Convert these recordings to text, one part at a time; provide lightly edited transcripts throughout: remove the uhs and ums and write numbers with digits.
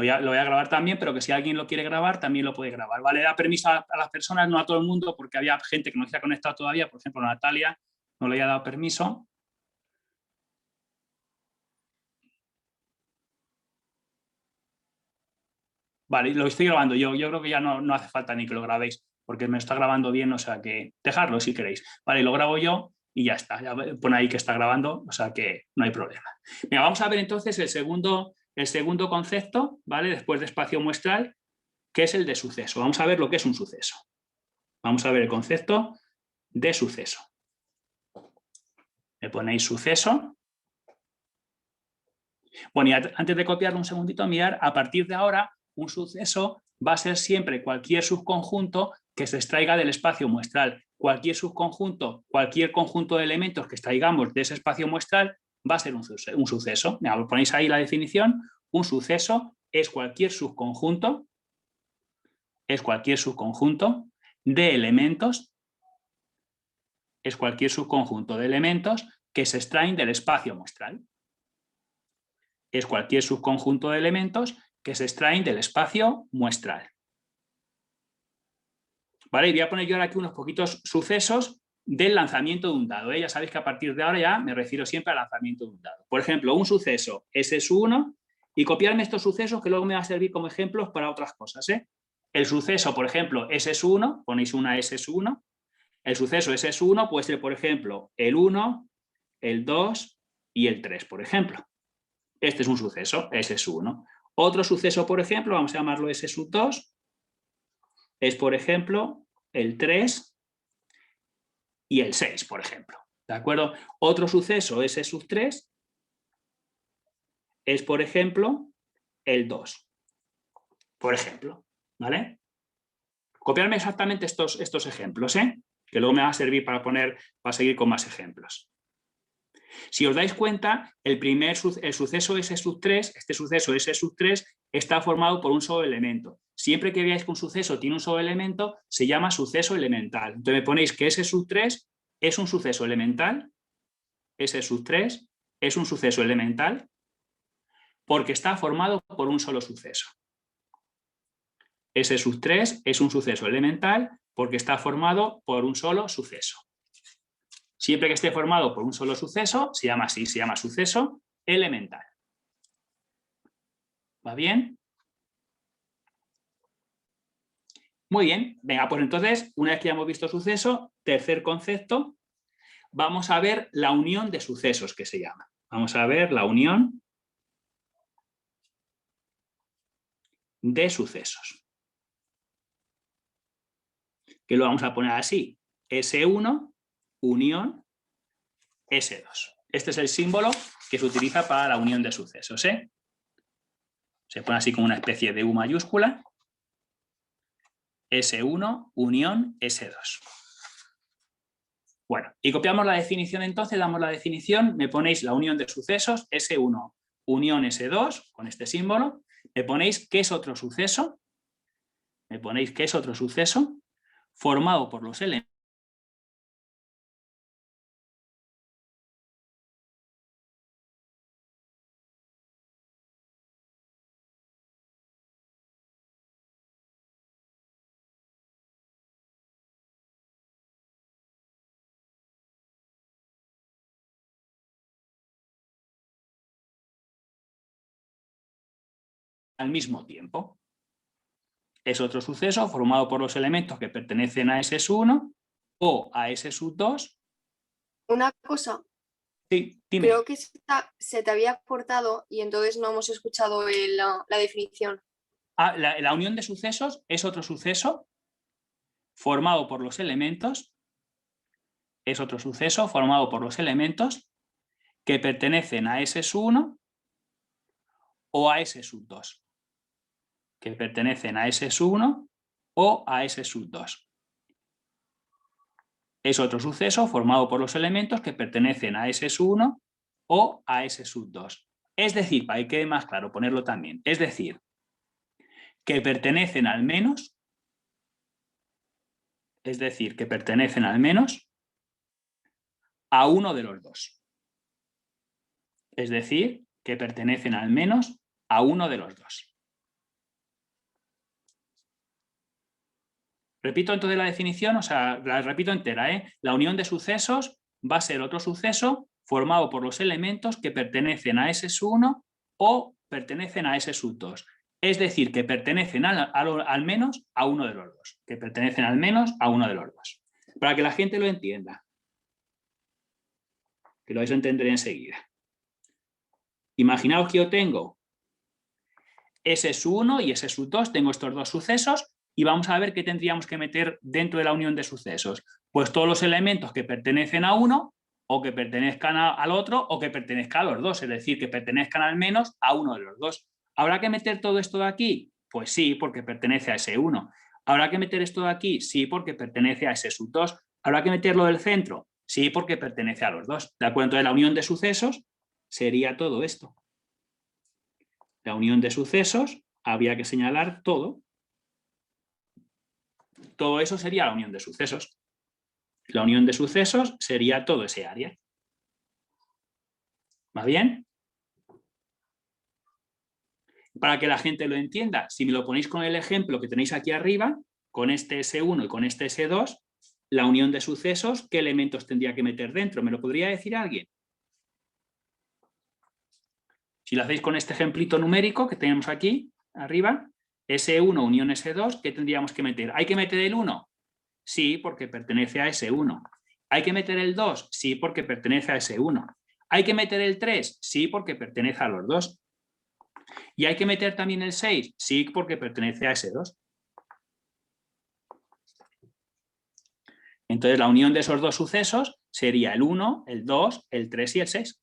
lo voy a grabar también, pero que si alguien lo quiere grabar, también lo puede grabar, ¿vale? Da permiso a las personas, no a todo el mundo, porque había gente que no se ha conectado todavía, por ejemplo, Natalia no le había dado permiso. Vale, lo estoy grabando yo creo que ya no hace falta ni que lo grabéis, porque me está grabando bien, o sea que dejadlo si queréis. Vale, lo grabo yo y ya está, ya pone ahí que está grabando, o sea que no hay problema. Venga, vamos a ver entonces el segundo concepto, ¿vale? Después de espacio muestral, que es el de suceso. Vamos a ver lo que es un suceso. Vamos a ver el concepto de suceso. Me ponéis suceso. Bueno, y antes de copiarlo un segundito, mirar, a partir de ahora, un suceso va a ser siempre cualquier subconjunto que se extraiga del espacio muestral. Cualquier subconjunto, cualquier conjunto de elementos que extraigamos de ese espacio muestral va a ser un suceso. Mira, ponéis ahí la definición. Un suceso es cualquier subconjunto de elementos, que se extraen del espacio muestral. Es cualquier subconjunto de elementos que se extraen del espacio muestral. ¿Vale? Y voy a poner yo ahora aquí unos poquitos sucesos del lanzamiento de un dado. Ya sabéis que a partir de ahora ya me refiero siempre al lanzamiento de un dado. Por ejemplo, un suceso S1, y copiarme estos sucesos que luego me va a servir como ejemplos para otras cosas. El suceso, por ejemplo, S1, ponéis una S1. El suceso S1 puede ser, por ejemplo, el 1, el 2 y el 3, por ejemplo. Este es un suceso, S1. Otro suceso, por ejemplo, vamos a llamarlo S2, es, por ejemplo, el 3 y el 6, por ejemplo. ¿De acuerdo? Otro suceso, S3, es, por ejemplo, el 2. Por ejemplo, ¿vale? Copiarme exactamente estos ejemplos, que luego me va a servir para seguir con más ejemplos. Si os dais cuenta, el suceso S3, este suceso S3, está formado por un solo elemento. Siempre que veáis que un suceso tiene un solo elemento, se llama suceso elemental. Entonces me ponéis que S3 es un suceso elemental, S3 es un suceso elemental, porque está formado por un solo suceso. S3 es un suceso elemental porque está formado por un solo suceso. Siempre que esté formado por un solo suceso, se llama así, se llama suceso elemental. ¿Va bien? Muy bien. Venga, pues entonces, una vez que ya hemos visto suceso, tercer concepto, vamos a ver la unión de sucesos, que se llama. Vamos a ver la unión de sucesos. Que lo vamos a poner así. S1 unión S2. Este es el símbolo que se utiliza para la unión de sucesos. Se pone así como una especie de U mayúscula. S1 unión S2. Bueno, y copiamos la definición entonces, damos la definición, me ponéis la unión de sucesos, S1 unión S2, con este símbolo, me ponéis qué es otro suceso, formado por los elementos al mismo tiempo. Es otro suceso formado por los elementos que pertenecen a S1 o a S2. Una cosa. Sí, dime. Creo que se te había cortado y entonces no hemos escuchado la definición. La unión de sucesos es otro suceso formado por los elementos. Es otro suceso formado por los elementos que pertenecen a S1 o a S2. Que pertenecen a S1 o a S2. Es otro suceso formado por los elementos que pertenecen a S1 o a S2. Es decir, para que quede más claro, ponerlo también. Es decir, que pertenecen al menos, a uno de los dos. Es decir, que pertenecen al menos a uno de los dos. Repito entonces la definición, o sea, la repito entera, ¿eh? La unión de sucesos va a ser otro suceso formado por los elementos que pertenecen a S sub 1 o pertenecen a S sub 2. Es decir, que pertenecen al menos a uno de los dos. Que pertenecen al menos a uno de los dos. Para que la gente lo entienda. Que lo vais a entender enseguida. Imaginaos que yo tengo S sub 1 y S sub 2, tengo estos dos sucesos y vamos a ver qué tendríamos que meter dentro de la unión de sucesos. Pues todos los elementos que pertenecen a uno o que pertenezcan al otro o que pertenezcan a los dos, es decir, que pertenezcan al menos a uno de los dos. ¿Habrá que meter todo esto de aquí? Pues sí, porque pertenece a S1. ¿Habrá que meter esto de aquí? Sí, porque pertenece a S sub 2. ¿Habrá que meterlo del centro? Sí, porque pertenece a los dos. ¿De acuerdo? Entonces la unión de sucesos sería todo esto. La unión de sucesos, habría que señalar todo. Todo eso sería la unión de sucesos. La unión de sucesos sería todo ese área. ¿Va bien? Para que la gente lo entienda, si me lo ponéis con el ejemplo que tenéis aquí arriba, con este S1 y con este S2, la unión de sucesos, ¿qué elementos tendría que meter dentro? ¿Me lo podría decir alguien? Si lo hacéis con este ejemplito numérico que tenemos aquí arriba, S1 unión S2, ¿qué tendríamos que meter? ¿Hay que meter el 1? Sí, porque pertenece a S1. ¿Hay que meter el 2? Sí, porque pertenece a S1. ¿Hay que meter el 3? Sí, porque pertenece a los dos. ¿Y hay que meter también el 6? Sí, porque pertenece a S2. Entonces la unión de esos dos sucesos sería el 1, el 2, el 3 y el 6.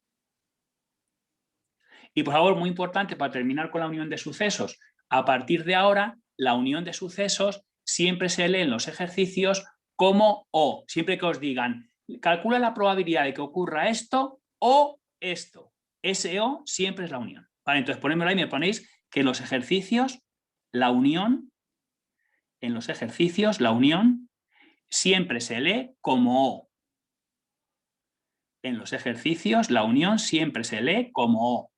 Y por favor, muy importante para terminar con la unión de sucesos, a partir de ahora la unión de sucesos siempre se lee en los ejercicios como o. Siempre que os digan, calcula la probabilidad de que ocurra esto o esto. Ese o siempre es la unión. Vale, entonces ponedmelo ahí, me ponéis que en los ejercicios la unión, siempre se lee como o. En los ejercicios la unión siempre se lee como o.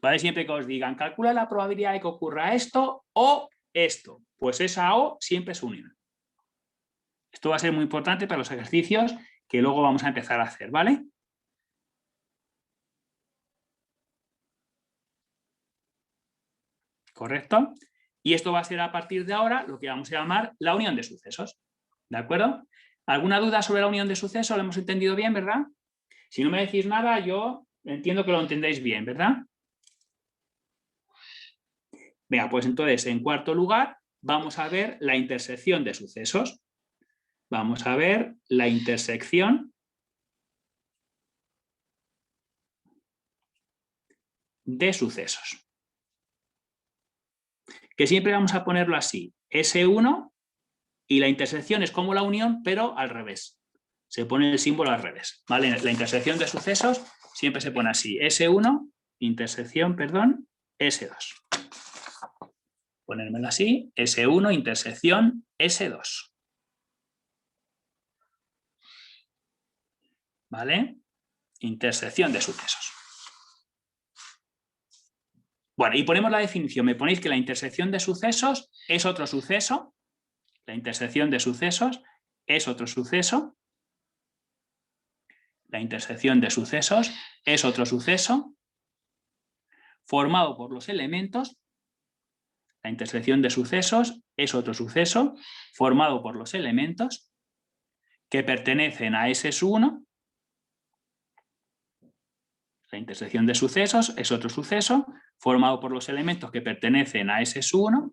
¿Vale? Siempre que os digan, calcula la probabilidad de que ocurra esto o esto. Pues esa o siempre es unión. Esto va a ser muy importante para los ejercicios que luego vamos a empezar a hacer, ¿vale? ¿Correcto? Y esto va a ser a partir de ahora lo que vamos a llamar la unión de sucesos. ¿De acuerdo? ¿Alguna duda sobre la unión de sucesos? ¿Lo hemos entendido bien, verdad? Si no me decís nada, yo entiendo que lo entendéis bien, ¿verdad? Venga, pues entonces, en cuarto lugar, vamos a ver la intersección de sucesos. Vamos a ver la intersección de sucesos. Que siempre vamos a ponerlo así, S1 y la intersección es como la unión, pero al revés. Se pone el símbolo al revés, ¿vale? La intersección de sucesos siempre se pone así, S1, intersección, perdón, S2. Ponérmelo así, S1, intersección, S2. ¿Vale? Intersección de sucesos. Bueno, y ponemos la definición. Me ponéis que la intersección de sucesos es otro suceso. La intersección de sucesos es otro suceso. La intersección de sucesos es otro suceso formado por los elementos. La intersección de sucesos es otro suceso formado por los elementos que pertenecen a S1. La intersección de sucesos es otro suceso formado por los elementos que pertenecen a S1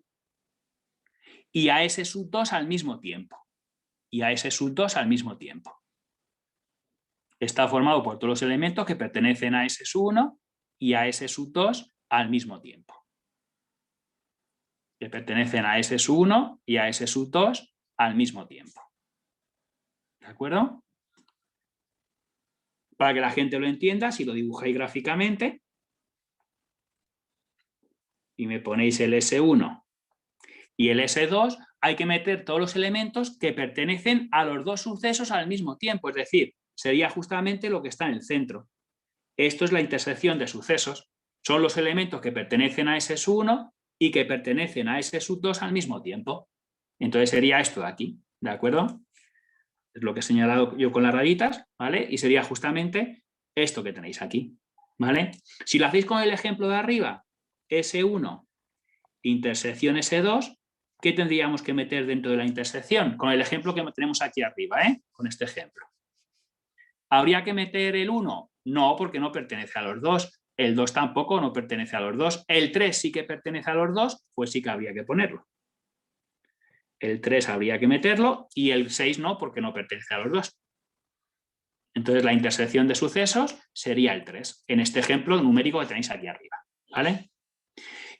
y a S2 al mismo tiempo. Y a S2 al mismo tiempo. Está formado por todos los elementos que pertenecen a S1 y a S2 al mismo tiempo. Que pertenecen a S1 y a S2 al mismo tiempo. ¿De acuerdo? Para que la gente lo entienda, si lo dibujáis gráficamente y me ponéis el S1 y el S2, hay que meter todos los elementos que pertenecen a los dos sucesos al mismo tiempo, es decir, sería justamente lo que está en el centro. Esto es la intersección de sucesos. Son los elementos que pertenecen a S1 y que pertenecen a S2 al mismo tiempo. Entonces sería esto de aquí, ¿de acuerdo? Es lo que he señalado yo con las rayitas, ¿vale? Y sería justamente esto que tenéis aquí, ¿vale? Si lo hacéis con el ejemplo de arriba, S1 intersección S2, ¿qué tendríamos que meter dentro de la intersección? Con el ejemplo que tenemos aquí arriba, ¿eh? Con este ejemplo. ¿Habría que meter el 1? No, porque no pertenece a los dos. El 2 tampoco, no pertenece a los dos. El 3 sí que pertenece a los dos, pues sí que habría que ponerlo. El 3 habría que meterlo y el 6 no, porque no pertenece a los dos. Entonces la intersección de sucesos sería el 3, en este ejemplo numérico que tenéis aquí arriba, ¿vale?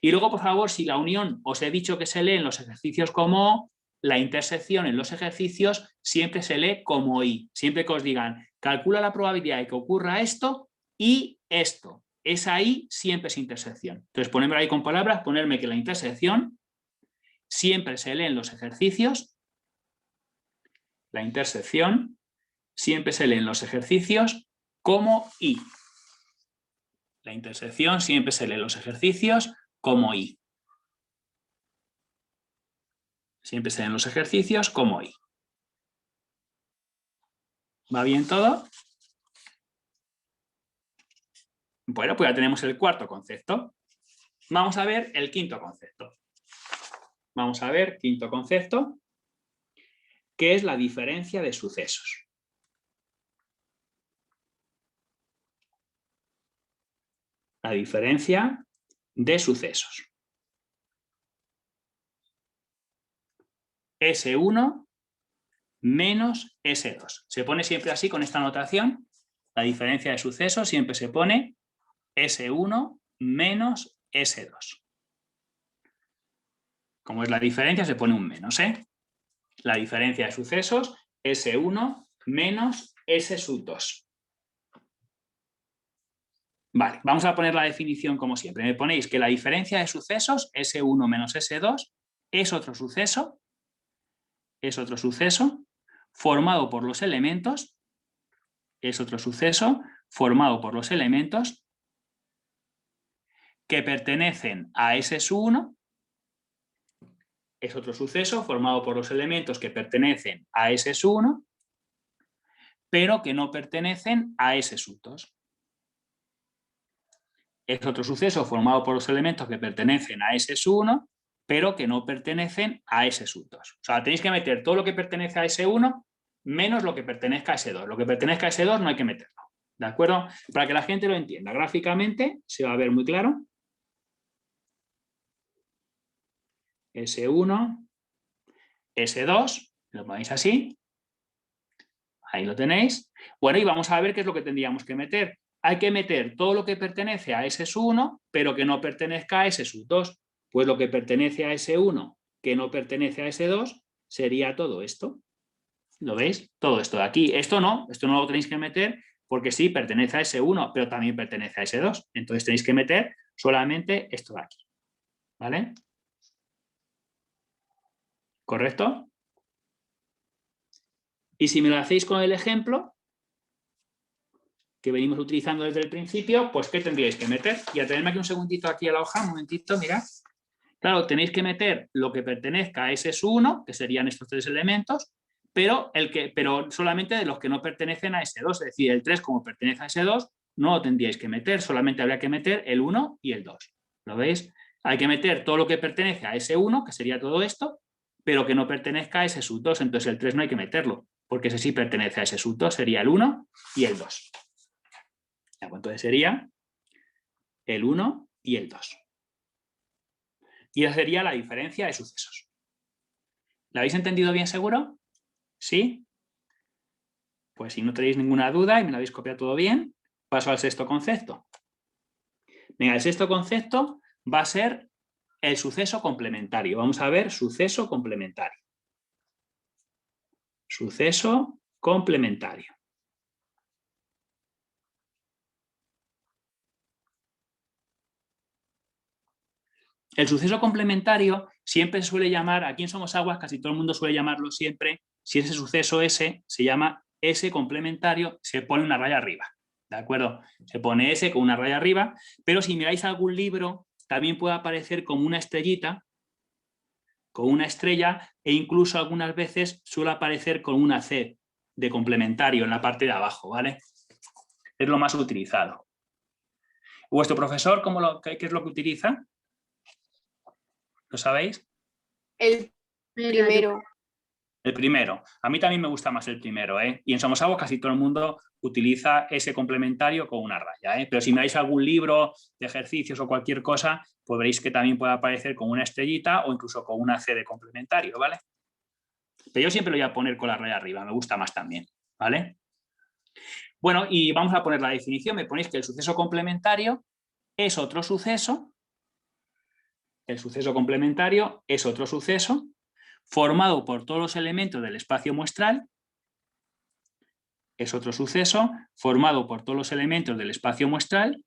Y luego, por favor, si la unión os he dicho que se lee en los ejercicios como O, la intersección en los ejercicios siempre se lee como I. Siempre que os digan, calcula la probabilidad de que ocurra esto y esto. Esa I siempre es intersección. Entonces, ponerme ahí con palabras, ponerme que la intersección siempre se lee en los ejercicios. La intersección siempre se lee en los ejercicios como I. La intersección siempre se lee en los ejercicios como I. Siempre se leen en los ejercicios como I. ¿Va bien todo? Bueno, pues ya tenemos el cuarto concepto. Vamos a ver el quinto concepto. Vamos a ver, quinto concepto, que es la diferencia de sucesos. La diferencia de sucesos. S1 menos S2. Se pone siempre así con esta notación. La diferencia de sucesos siempre se pone S1 menos S2. Como es la diferencia, se pone un menos, ¿eh? La diferencia de sucesos, S1 menos S sub 2. Vale, vamos a poner la definición como siempre. Me ponéis que la diferencia de sucesos, S1 menos S2, es otro suceso formado por los elementos, que pertenecen a S1, es otro suceso formado por los elementos que pertenecen a S1, pero que no pertenecen a S sub 2. Es otro suceso formado por los elementos que pertenecen a S1, pero que no pertenecen a S sub 2. O sea, tenéis que meter todo lo que pertenece a S1 menos lo que pertenezca a S2. Lo que pertenezca a S2 no hay que meterlo, ¿de acuerdo? Para que la gente lo entienda gráficamente, se va a ver muy claro. S1, S2, lo ponéis así. Ahí lo tenéis. Bueno, y vamos a ver qué es lo que tendríamos que meter. Hay que meter todo lo que pertenece a S1, pero que no pertenezca a S sub 2. Pues lo que pertenece a S1, que no pertenece a S2, sería todo esto. ¿Lo veis? Todo esto de aquí. Esto no lo tenéis que meter porque sí, pertenece a S1, pero también pertenece a S2. Entonces tenéis que meter solamente esto de aquí. ¿Vale? ¿Correcto? Y si me lo hacéis con el ejemplo que venimos utilizando desde el principio, pues ¿qué tendríais que meter? Y a tenerme aquí un segundito aquí a la hoja, un momentito, mirad. Claro, tenéis que meter lo que pertenezca a S1, que serían estos tres elementos, pero solamente de los que no pertenecen a S2, es decir, el 3 como pertenece a S2, no lo tendríais que meter, solamente habría que meter el 1 y el 2. ¿Lo veis? Hay que meter todo lo que pertenece a S1, que sería todo esto, pero que no pertenezca a S sub 2, entonces el 3 no hay que meterlo, porque ese sí pertenece a S sub 2, sería el 1 y el 2. Entonces sería el 1 y el 2. Y esa sería la diferencia de sucesos. ¿La habéis entendido bien seguro? ¿Sí? Pues si no tenéis ninguna duda y me lo habéis copiado todo bien, paso al sexto concepto. Venga, el sexto concepto va a ser el suceso complementario. Vamos a ver suceso complementario. Suceso complementario. El suceso complementario siempre se suele llamar, aquí en Somos Aguas casi todo el mundo suele llamarlo siempre, si ese suceso S se llama S complementario, se pone una raya arriba, ¿de acuerdo? Se pone S con una raya arriba, pero si miráis algún libro también puede aparecer como una estrellita con una estrella e incluso algunas veces suele aparecer con una C de complementario en la parte de abajo, ¿vale? Es lo más utilizado. ¿Vuestro profesor qué es lo que utiliza? ¿Lo sabéis? El primero. El primero. A mí también me gusta más el primero, ¿eh? Y en Somosabo casi todo el mundo utiliza ese complementario con una raya, ¿eh? Pero si me dais algún libro de ejercicios o cualquier cosa, pues veréis que también puede aparecer con una estrellita o incluso con una C de complementario, ¿vale? Pero yo siempre lo voy a poner con la raya arriba, me gusta más también, ¿vale? Bueno, y vamos a poner la definición. Me ponéis que el suceso complementario es otro suceso. El suceso complementario es otro suceso formado por todos los elementos del espacio muestral. Es otro suceso formado por todos los elementos del espacio muestral.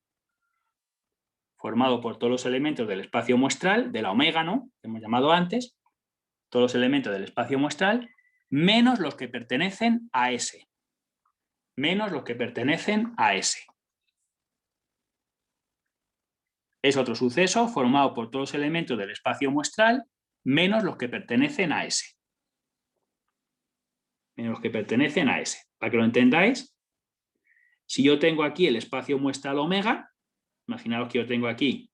Formado por todos los elementos del espacio muestral, de la omega, ¿no? Que hemos llamado antes. Todos los elementos del espacio muestral, menos los que pertenecen a S. Menos los que pertenecen a S. Es otro suceso formado por todos los elementos del espacio muestral, menos los que pertenecen a S. Menos los que pertenecen a S. Para que lo entendáis, si yo tengo aquí el espacio muestral omega, imaginaos que yo tengo aquí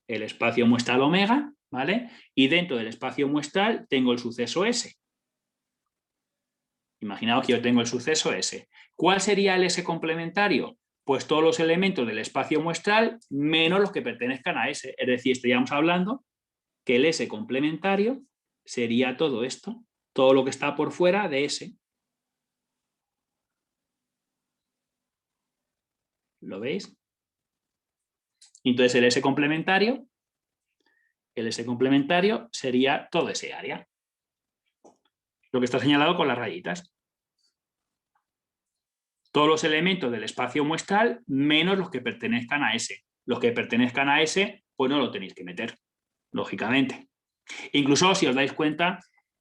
el espacio muestral omega, ¿vale? Y dentro del espacio muestral tengo el suceso S. Imaginaos que yo tengo el suceso S. ¿Cuál sería el S complementario? Pues todos los elementos del espacio muestral menos los que pertenezcan a S. Es decir, estaríamos hablando que el S complementario sería todo esto, todo lo que está por fuera de S. ¿Lo veis? Entonces el S complementario sería todo ese área. Lo que está señalado con las rayitas. Todos los elementos del espacio muestral menos los que pertenezcan a S. Los que pertenezcan a S, pues no lo tenéis que meter, lógicamente. Incluso si os dais cuenta,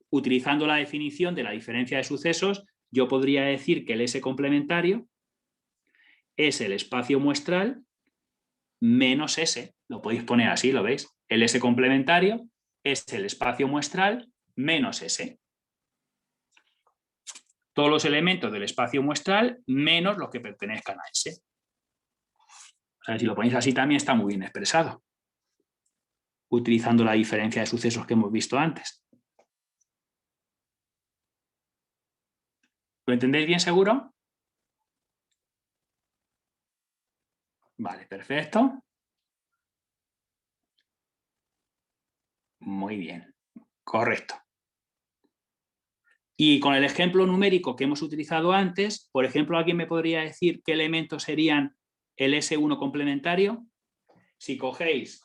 utilizando la definición de la diferencia de sucesos, yo podría decir que el S complementario es el espacio muestral menos S. Lo podéis poner así, ¿lo veis? El S complementario es el espacio muestral menos S. Todos los elementos del espacio muestral menos los que pertenezcan a S. O sea, si lo ponéis así también está muy bien expresado, utilizando la diferencia de sucesos que hemos visto antes. ¿Lo entendéis bien seguro? Vale, perfecto. Muy bien, correcto. Y con el ejemplo numérico que hemos utilizado antes, por ejemplo, ¿alguien me podría decir qué elementos serían el S1 complementario? Si cogéis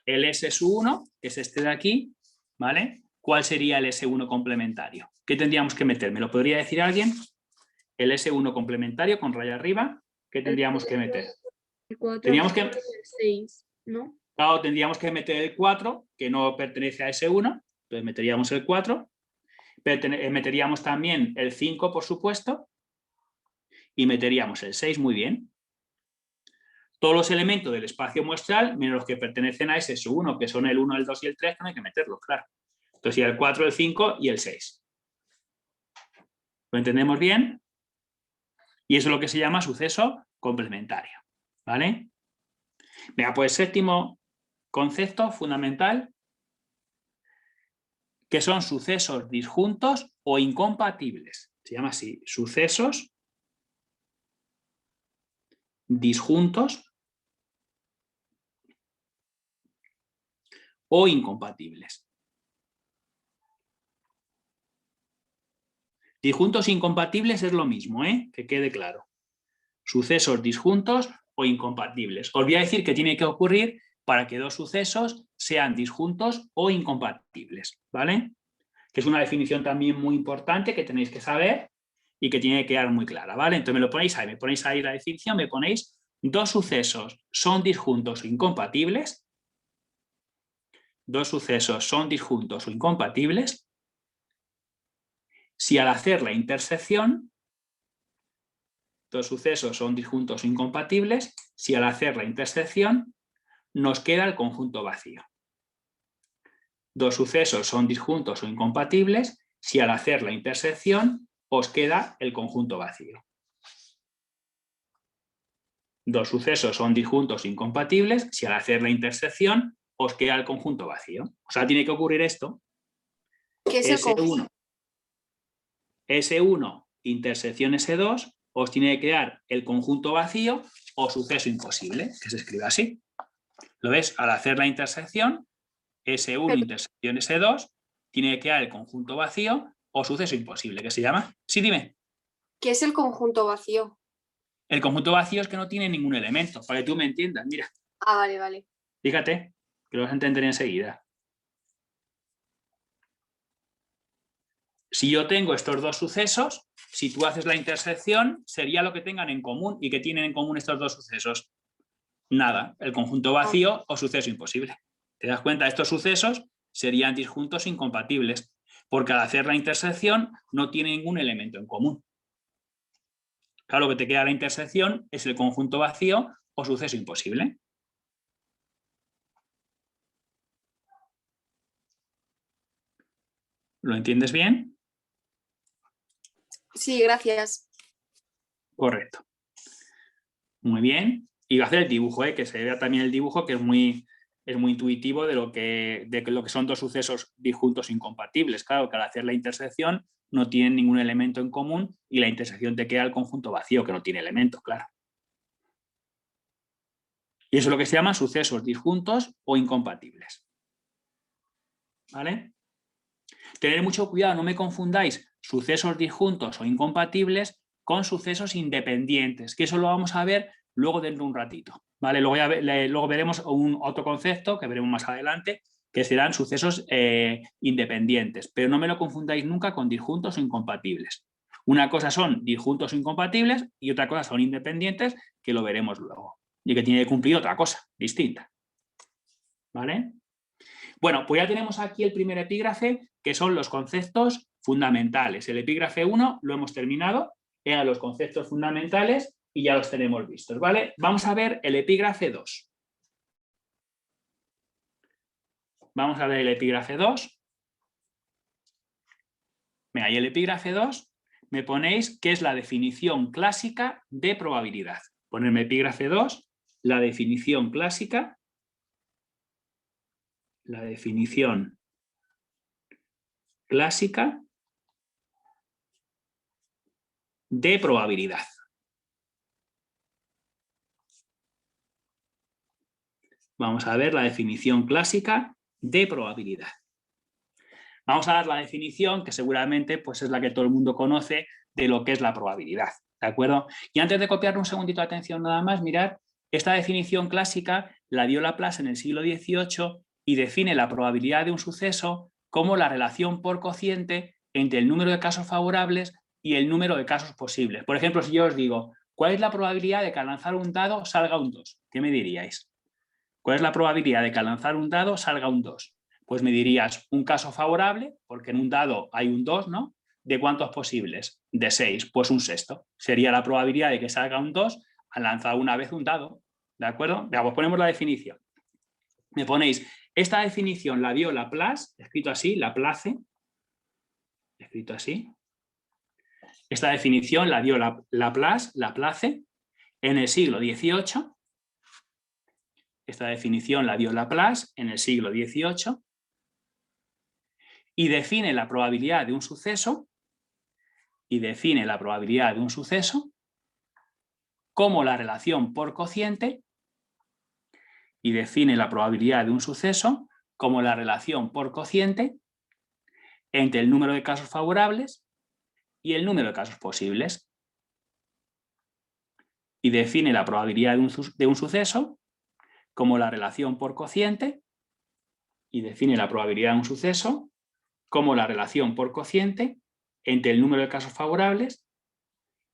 el S1, que es este de aquí, ¿vale? ¿Cuál sería el S1 complementario? ¿Qué tendríamos que meter? ¿Me lo podría decir alguien? El S1 complementario con raya arriba, ¿qué tendríamos que meter? El 4, Teníamos que... el 6, ¿no? Claro, tendríamos que meter el 4, que no pertenece a S1, entonces meteríamos el 4. Meteríamos también el 5, por supuesto, y meteríamos el 6, muy bien. Todos los elementos del espacio muestral, menos los que pertenecen a ese S1, que son el 1, el 2 y el 3, que no hay que meterlos, claro. Entonces sería el 4, el 5 y el 6. ¿Lo entendemos bien? Y eso es lo que se llama suceso complementario, ¿vale? Venga, pues séptimo concepto fundamental, que son sucesos disjuntos o incompatibles. Se llama así, sucesos disjuntos o incompatibles. Disjuntos e incompatibles es lo mismo, ¿eh? Que quede claro. Sucesos disjuntos o incompatibles. Os voy a decir que tiene que ocurrir para que dos sucesos sean disjuntos o incompatibles, ¿vale? Que es una definición también muy importante que tenéis que saber y que tiene que quedar muy clara, ¿vale? Entonces me ponéis ahí la definición, me ponéis dos sucesos son disjuntos o incompatibles. Dos sucesos son disjuntos o incompatibles si al hacer la intersección, dos sucesos son disjuntos o incompatibles si al hacer la intersección nos queda el conjunto vacío. dos sucesos son disjuntos o incompatibles si al hacer la intersección os queda el conjunto vacío. Dos sucesos son disjuntos o incompatibles si al hacer la intersección os queda el conjunto vacío. O sea, tiene que ocurrir esto. ¿Qué es el conjunto? S1 intersección S2 os tiene que quedar el conjunto vacío o suceso imposible, que se escribe así. ¿Lo ves? Al hacer la intersección, S1 intersección S2 tiene que quedar el conjunto vacío o suceso imposible, que se llama. Sí, dime. ¿Qué es el conjunto vacío? El conjunto vacío es que no tiene ningún elemento, para que tú me entiendas. Mira, Ah, vale, vale. fíjate, que lo vas a entender enseguida. Si yo tengo estos dos sucesos, si tú haces la intersección, sería lo que tengan en común. ¿Y qué tienen en común estos dos sucesos? Nada, el conjunto vacío o suceso imposible. ¿Te das cuenta? Estos sucesos serían disjuntos incompatibles, porque al hacer la intersección no tiene ningún elemento en común. Claro, lo que te queda a la intersección es el conjunto vacío o suceso imposible. ¿Lo entiendes bien? Sí, gracias. Correcto. Muy bien. Y voy a hacer el dibujo, que se vea también el dibujo, que es muy intuitivo de lo que son dos sucesos disjuntos incompatibles. Claro, que al hacer la intersección no tienen ningún elemento en común y la intersección te queda el conjunto vacío, que no tiene elementos, claro. Y eso es lo que se llama sucesos disjuntos o incompatibles. ¿Vale? Tener mucho cuidado, no me confundáis sucesos disjuntos o incompatibles con sucesos independientes, que eso lo vamos a ver luego dentro de un ratito. ¿Vale? Luego veremos otro concepto que veremos más adelante, que serán sucesos independientes, pero no me lo confundáis nunca con disjuntos o incompatibles. Una cosa son disjuntos o incompatibles y otra cosa son independientes, que lo veremos luego, y que tiene que cumplir otra cosa distinta. ¿Vale? Bueno, pues ya tenemos aquí el primer epígrafe, que son los conceptos fundamentales. El epígrafe 1 lo hemos terminado, eran los conceptos fundamentales y ya los tenemos vistos, ¿vale? Vamos a ver el epígrafe 2. Vamos a ver el epígrafe 2. Venga, y el epígrafe 2 me ponéis qué es la definición clásica de probabilidad. Ponerme epígrafe 2, la definición clásica. La definición clásica de probabilidad. Vamos a ver la definición clásica de probabilidad. Vamos a dar la definición que seguramente pues, es la que todo el mundo conoce de lo que es la probabilidad. ¿De acuerdo? Y antes de copiar un segundito de atención nada más, mirad, esta definición clásica la dio Laplace en el siglo XVIII y define la probabilidad de un suceso como la relación por cociente entre el número de casos favorables y el número de casos posibles. Por ejemplo, si yo os digo, ¿cuál es la probabilidad de que al lanzar un dado salga un 2? ¿Qué me diríais? ¿Cuál es la probabilidad de que al lanzar un dado salga un 2? Pues me dirías un caso favorable, porque en un dado hay un 2, ¿no? ¿De cuántos posibles? De 6, pues un sexto. Sería la probabilidad de que salga un 2 al lanzar una vez un dado. ¿De acuerdo? Venga, pues ponemos la definición. Me ponéis, esta definición la dio Laplace, escrito así, Laplace, escrito así. Esta definición la dio Laplace, en el siglo XVIII. Esta definición la dio Laplace en el siglo XVIII y define la probabilidad de un suceso como la relación por cociente entre el número de casos favorables y el número de casos posibles. Y define la probabilidad de un suceso como la relación por cociente entre el número de casos favorables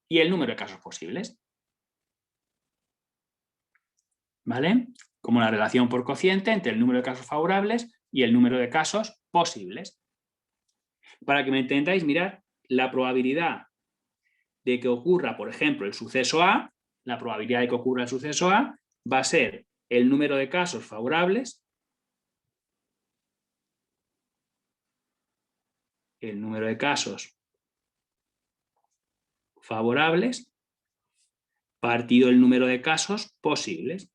y el número de casos posibles. ¿Vale? Como la relación por cociente entre el número de casos favorables y el número de casos posibles. Para que me entendáis, mirad, la probabilidad de que ocurra, por ejemplo, el suceso A, va a ser el número de casos favorables el número de casos favorables partido el número de casos posibles.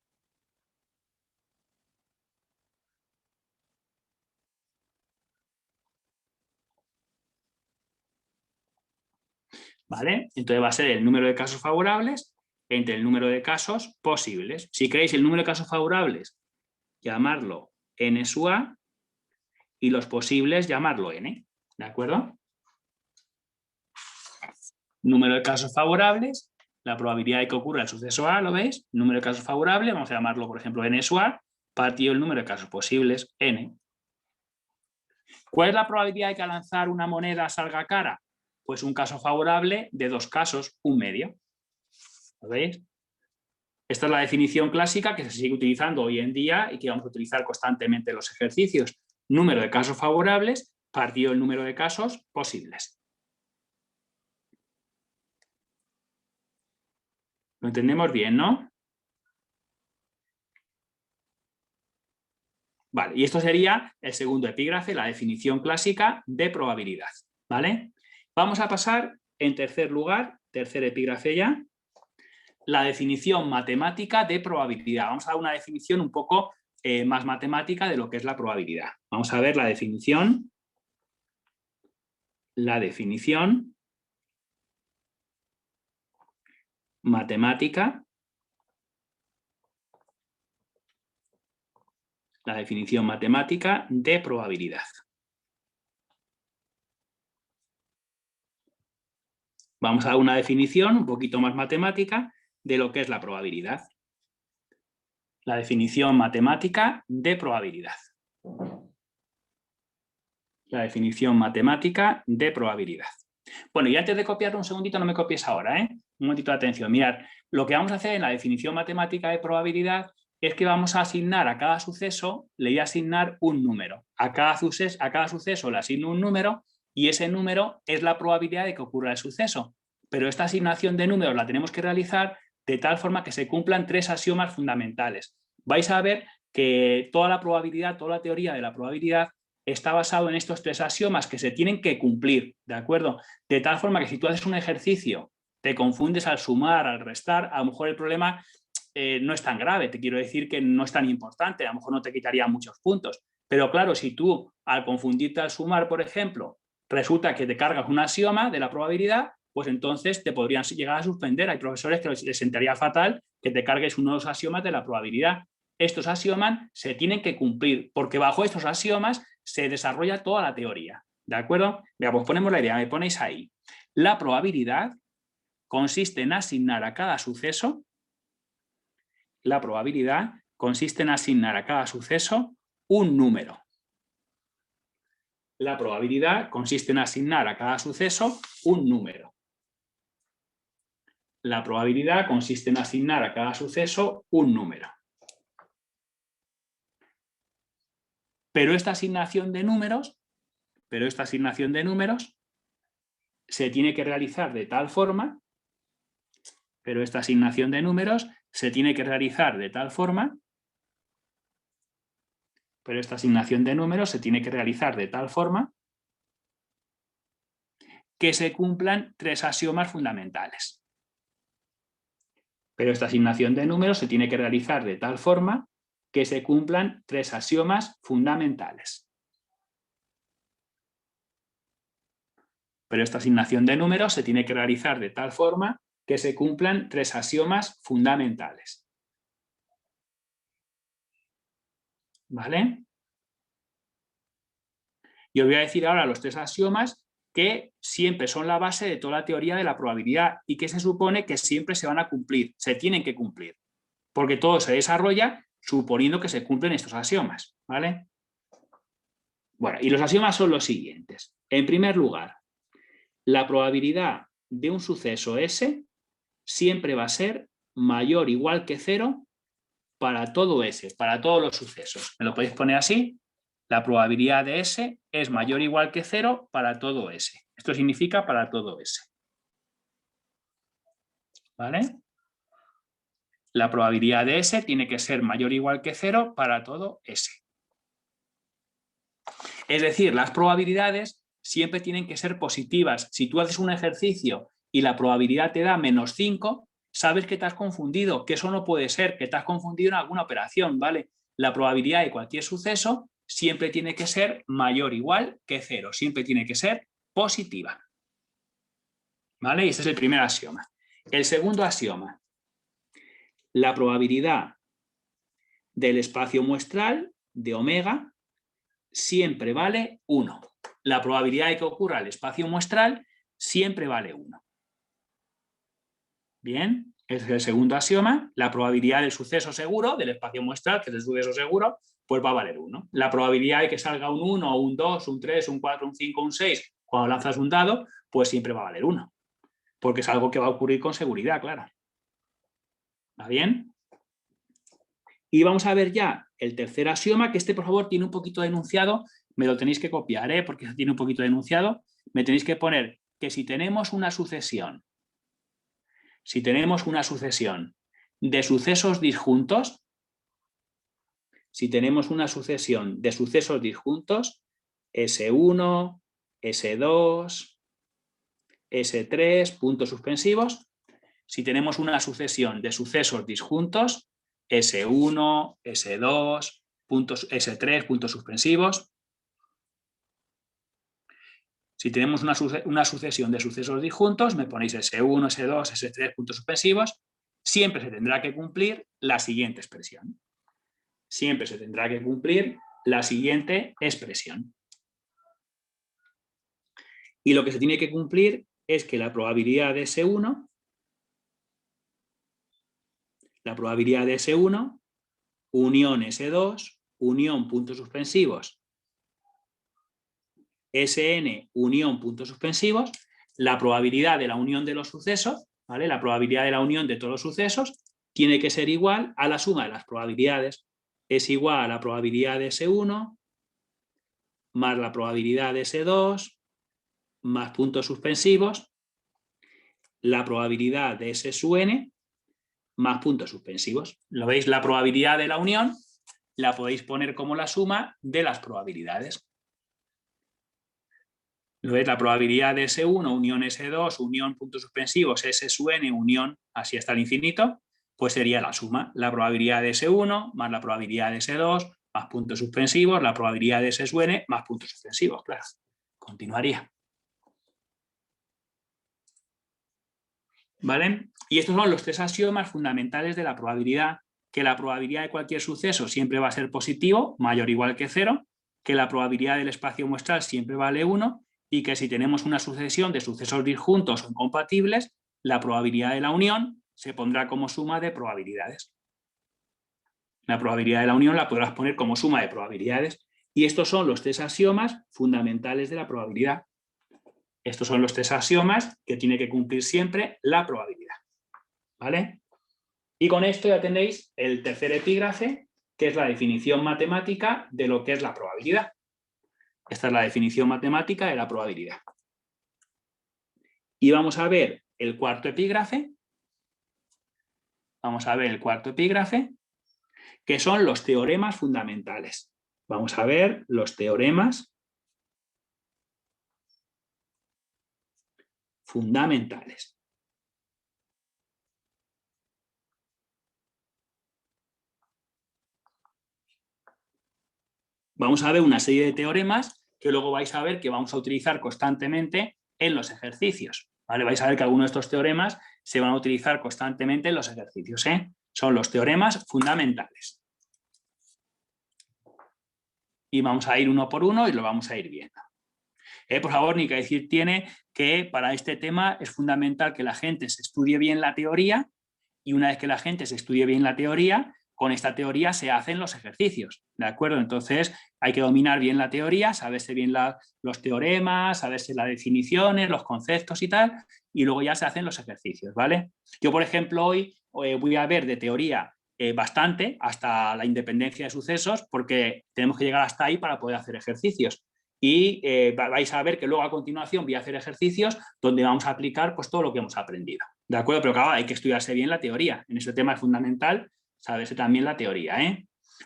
¿Vale? Entonces va a ser el número de casos favorables entre el número de casos posibles. Si queréis el número de casos favorables, llamarlo n sub a y los posibles llamarlo n. ¿De acuerdo? Número de casos favorables, la probabilidad de que ocurra el suceso A, ¿lo veis? Número de casos favorables, vamos a llamarlo, por ejemplo, n sub a, partido el número de casos posibles, n. ¿Cuál es la probabilidad de que al lanzar una moneda salga cara? Pues un caso favorable de 2 casos, un medio. ¿Lo veis? Esta es la definición clásica que se sigue utilizando hoy en día y que vamos a utilizar constantemente en los ejercicios. Número de casos favorables partido el número de casos posibles. Lo entendemos bien, ¿no? Vale, y esto sería el segundo epígrafe, la definición clásica de probabilidad. ¿Vale? Vamos a pasar, en tercer lugar, tercer epígrafe ya, la definición matemática de probabilidad. Vamos a dar una definición un poco más matemática de lo que es la probabilidad. Vamos a ver la definición. La definición matemática. La definición matemática de probabilidad. Vamos a dar una definición un poquito más matemática de lo que es la probabilidad. La definición matemática de probabilidad. La definición matemática de probabilidad. Bueno, y antes de copiarlo, un segundito, no me copies ahora, ¿eh? Un momentito de atención. Mirad, lo que vamos a hacer en la definición matemática de probabilidad es que vamos a asignar a cada suceso, le voy a asignar un número. A cada suceso le asigno un número y ese número es la probabilidad de que ocurra el suceso. Pero esta asignación de números la tenemos que realizar de tal forma que se cumplan 3 axiomas fundamentales. Vais a ver que toda la probabilidad, toda la teoría de la probabilidad está basado en estos 3 axiomas que se tienen que cumplir, ¿de acuerdo? De tal forma que si tú haces un ejercicio, te confundes al sumar, al restar, a lo mejor el problema no es tan grave, te quiero decir que no es tan importante, a lo mejor no te quitaría muchos puntos. Pero claro, si tú al confundirte al sumar, por ejemplo, resulta que te cargas un axioma de la probabilidad, pues entonces te podrían llegar a suspender. Hay profesores que les sentaría fatal que te cargues unos axiomas de la probabilidad. Estos axiomas se tienen que cumplir, porque bajo estos axiomas se desarrolla toda la teoría. ¿De acuerdo? Mira, pues ponemos la idea, me ponéis ahí. La probabilidad consiste en asignar a cada suceso, la probabilidad consiste en asignar a cada suceso un número. La probabilidad consiste en asignar a cada suceso un número. La probabilidad consiste en asignar a cada suceso un número. Pero esta asignación de números se tiene que realizar de tal forma, que se cumplan 3 axiomas fundamentales. Pero esta asignación de números se tiene que realizar de tal forma que se cumplan 3 axiomas fundamentales. Pero esta asignación de números se tiene que realizar de tal forma que se cumplan 3 axiomas fundamentales. ¿Vale? Y os voy a decir ahora los 3 axiomas que siempre son la base de toda la teoría de la probabilidad y que se supone que siempre se van a cumplir, se tienen que cumplir, porque todo se desarrolla suponiendo que se cumplen estos axiomas, ¿vale? Bueno, y los axiomas son los siguientes. En primer lugar, la probabilidad de un suceso S siempre va a ser mayor o igual que 0 para todo S, para todos los sucesos. ¿Me lo podéis poner así? La probabilidad de S es mayor o igual que 0 para todo S. Esto significa para todo S. ¿Vale? La probabilidad de S tiene que ser mayor o igual que 0 para todo S. Es decir, las probabilidades siempre tienen que ser positivas. Si tú haces un ejercicio y la probabilidad te da -5, sabes que te has confundido, que eso no puede ser, que te has confundido en alguna operación, ¿vale? La probabilidad de cualquier suceso siempre tiene que ser mayor o igual que 0, siempre tiene que ser positiva. ¿Vale? Y este es el primer axioma. El segundo axioma. La probabilidad del espacio muestral de omega siempre vale 1. La probabilidad de que ocurra el espacio muestral siempre vale 1. Bien, este es el segundo axioma. La probabilidad del suceso seguro, del espacio muestral, que es el suceso seguro, pues va a valer 1. La probabilidad de que salga un 1, un 2, un 3, un 4, un 5, un 6, cuando lanzas un dado, pues siempre va a valer 1. Porque es algo que va a ocurrir con seguridad, claro. ¿Va bien? Y vamos a ver ya el tercer axioma, que por favor tiene un poquito de enunciado, me lo tenéis que copiar, porque tiene un poquito de enunciado. Me tenéis que poner que si tenemos una sucesión de sucesos disjuntos, S1, S2, S3, puntos suspensivos. Si tenemos una sucesión de sucesos disjuntos, S1, S2, S3, puntos suspensivos. Si tenemos una sucesión de sucesos disjuntos, me ponéis S1, S2, S3, puntos suspensivos, siempre se tendrá que cumplir la siguiente expresión. Siempre se tendrá que cumplir la siguiente expresión. Y lo que se tiene que cumplir es que la probabilidad de S1, unión S2, unión puntos suspensivos, Sn, unión puntos suspensivos, la probabilidad de la unión de los sucesos, ¿vale? La probabilidad de la unión de todos los sucesos tiene que ser igual a la suma de las probabilidades. Es igual a la probabilidad de S1 más la probabilidad de S2 más puntos suspensivos, la probabilidad de S sub n más puntos suspensivos. ¿Lo veis? La probabilidad de la unión la podéis poner como la suma de las probabilidades. ¿Lo veis? La probabilidad de S1, unión S2, unión puntos suspensivos, S sub n, unión así hasta el infinito, pues sería la suma. La probabilidad de S1 más la probabilidad de S2 más puntos suspensivos, la probabilidad de S sub n más puntos suspensivos, claro. Continuaría. ¿Vale? Y estos son los tres axiomas fundamentales de la probabilidad: que la probabilidad de cualquier suceso siempre va a ser positivo, mayor o igual que 0, que la probabilidad del espacio muestral siempre vale 1 y que si tenemos una sucesión de sucesos disjuntos o incompatibles, la probabilidad de la unión se pondrá como suma de probabilidades. La probabilidad de la unión la podrás poner como suma de probabilidades. Y estos son los tres axiomas fundamentales de la probabilidad. Estos son los tres axiomas que tiene que cumplir siempre la probabilidad. ¿Vale? Y con esto ya tenéis el tercer epígrafe, que es la definición matemática de lo que es la probabilidad. Esta es la definición matemática de la probabilidad. Y vamos a ver el cuarto epígrafe. Vamos a ver el cuarto epígrafe, que son los teoremas fundamentales. Vamos a ver los teoremas fundamentales. Vamos a ver una serie de teoremas que luego vais a ver que vamos a utilizar constantemente en los ejercicios. ¿Vale? Vais a ver que algunos de estos teoremas se van a utilizar constantemente en los ejercicios. Son los teoremas fundamentales. Y vamos a ir uno por uno y lo vamos a ir viendo. Por favor, ni que decir tiene que para este tema es fundamental que la gente se estudie bien la teoría, y una vez que la gente se estudie bien la teoría, con esta teoría se hacen los ejercicios, ¿de acuerdo? Entonces hay que dominar bien la teoría, saberse bien los teoremas, saberse las definiciones, los conceptos y tal, y luego ya se hacen los ejercicios, ¿vale? Yo, por ejemplo, hoy voy a ver de teoría bastante, hasta la independencia de sucesos, porque tenemos que llegar hasta ahí para poder hacer ejercicios. Y vais a ver que luego a continuación voy a hacer ejercicios donde vamos a aplicar pues todo lo que hemos aprendido, ¿de acuerdo? Pero claro, hay que estudiarse bien la teoría. En ese tema es fundamental saberse también la teoría,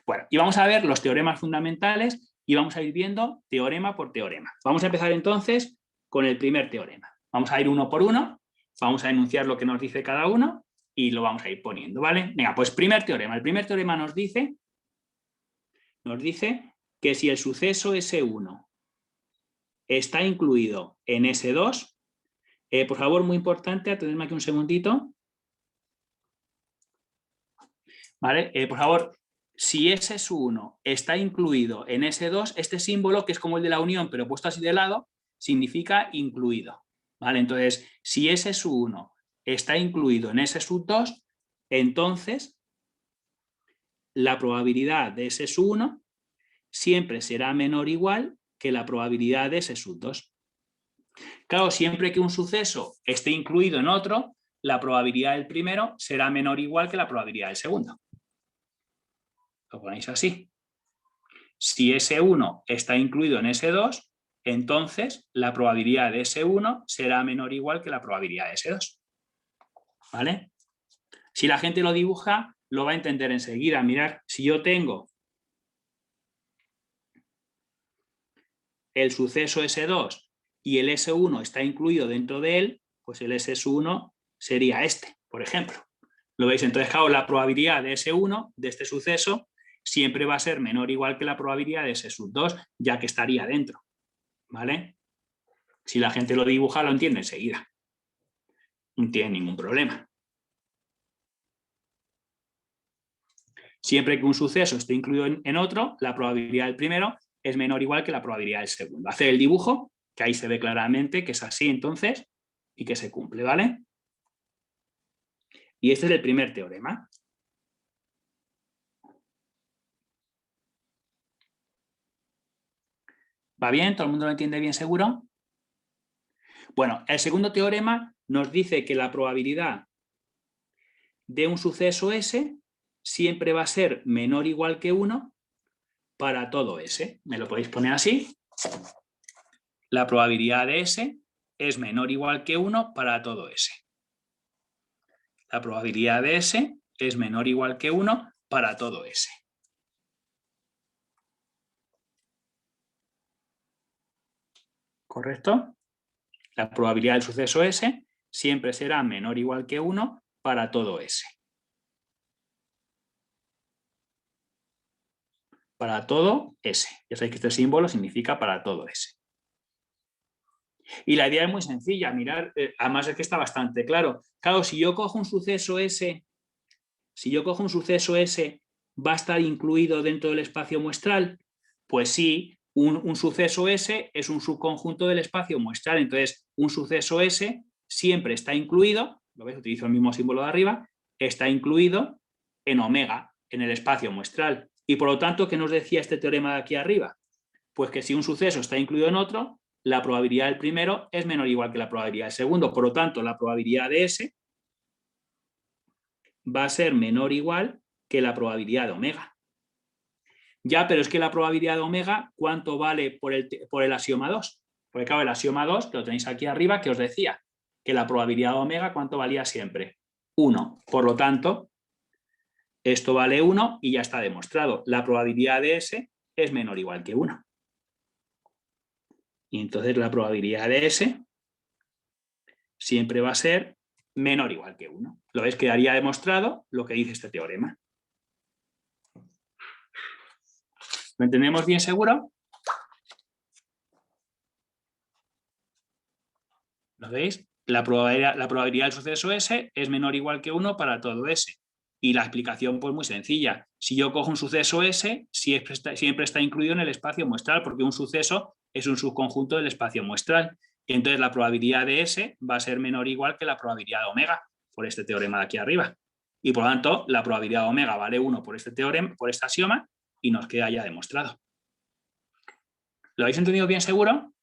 Bueno, y vamos a ver los teoremas fundamentales y vamos a ir viendo teorema por teorema. Vamos a empezar entonces con el primer teorema. Vamos a ir uno por uno, vamos a enunciar lo que nos dice cada uno y lo vamos a ir poniendo, ¿vale? Venga, pues primer teorema. El primer teorema nos dice que si el suceso S1 está incluido en S2, por favor, muy importante, atendedme aquí un segundito. ¿Vale? Por favor, si S1 está incluido en S2, este símbolo, que es como el de la unión, pero puesto así de lado, significa incluido. ¿Vale? Entonces, si S1 está incluido en S2, entonces la probabilidad de S1 siempre será menor o igual que la probabilidad de S2. Claro, siempre que un suceso esté incluido en otro, la probabilidad del primero será menor o igual que la probabilidad del segundo. Lo ponéis así. Si S1 está incluido en S2, entonces la probabilidad de S1 será menor o igual que la probabilidad de S2. ¿Vale? Si la gente lo dibuja, lo va a entender enseguida. Mirad, si yo tengo el suceso S2 y el S1 está incluido dentro de él, pues el S1 sería este, por ejemplo. ¿Lo veis? Entonces, claro, la probabilidad de S1, de este suceso, siempre va a ser menor o igual que la probabilidad de S2, ya que estaría dentro. ¿Vale? Si la gente lo dibuja, lo entiende enseguida. No tiene ningún problema. Siempre que un suceso esté incluido en otro, la probabilidad del primero es menor o igual que la probabilidad del segundo. Hacer el dibujo, que ahí se ve claramente que es así entonces y que se cumple, ¿vale? Y este es el primer teorema. ¿Va bien? ¿Todo el mundo lo entiende bien seguro? Bueno, el segundo teorema nos dice que la probabilidad de un suceso S siempre va a ser menor o igual que 1 para todo S. Me lo podéis poner así. La probabilidad de S es menor o igual que 1 para todo S. La probabilidad de S es menor o igual que 1 para todo S. ¿Correcto? La probabilidad del suceso S siempre será menor o igual que 1 para todo S. Para todo S. Ya sabéis que este símbolo significa para todo S. Y la idea es muy sencilla, mirar, además es que está bastante claro. Claro, si yo cojo un suceso S, ¿va a estar incluido dentro del espacio muestral? Pues sí, un suceso S es un subconjunto del espacio muestral. Entonces, un suceso S siempre está incluido, ¿lo ves? Utilizo el mismo símbolo de arriba, está incluido en omega, en el espacio muestral. Y por lo tanto, ¿qué nos decía este teorema de aquí arriba? Pues que si un suceso está incluido en otro, la probabilidad del primero es menor o igual que la probabilidad del segundo. Por lo tanto, la probabilidad de S va a ser menor o igual que la probabilidad de omega. Ya, pero es que la probabilidad de omega, ¿cuánto vale por el axioma 2? Porque claro, el axioma 2, que lo tenéis aquí arriba, que os decía, que la probabilidad de omega, ¿cuánto valía siempre? 1. Por lo tanto, esto vale 1 y ya está demostrado. La probabilidad de S es menor o igual que 1. Y entonces la probabilidad de S siempre va a ser menor o igual que 1. Lo veis, quedaría demostrado lo que dice este teorema. ¿Lo entendemos bien seguro? ¿Lo veis? La probabilidad del suceso S es menor o igual que 1 para todo S. Y la explicación pues muy sencilla. Si yo cojo un suceso S, siempre está incluido en el espacio muestral, porque un suceso es un subconjunto del espacio muestral. Y entonces la probabilidad de S va a ser menor o igual que la probabilidad de omega, por este teorema de aquí arriba. Y por lo tanto, la probabilidad de omega vale 1 por este teorema, por este axioma, y nos queda ya demostrado. ¿Lo habéis entendido bien seguro?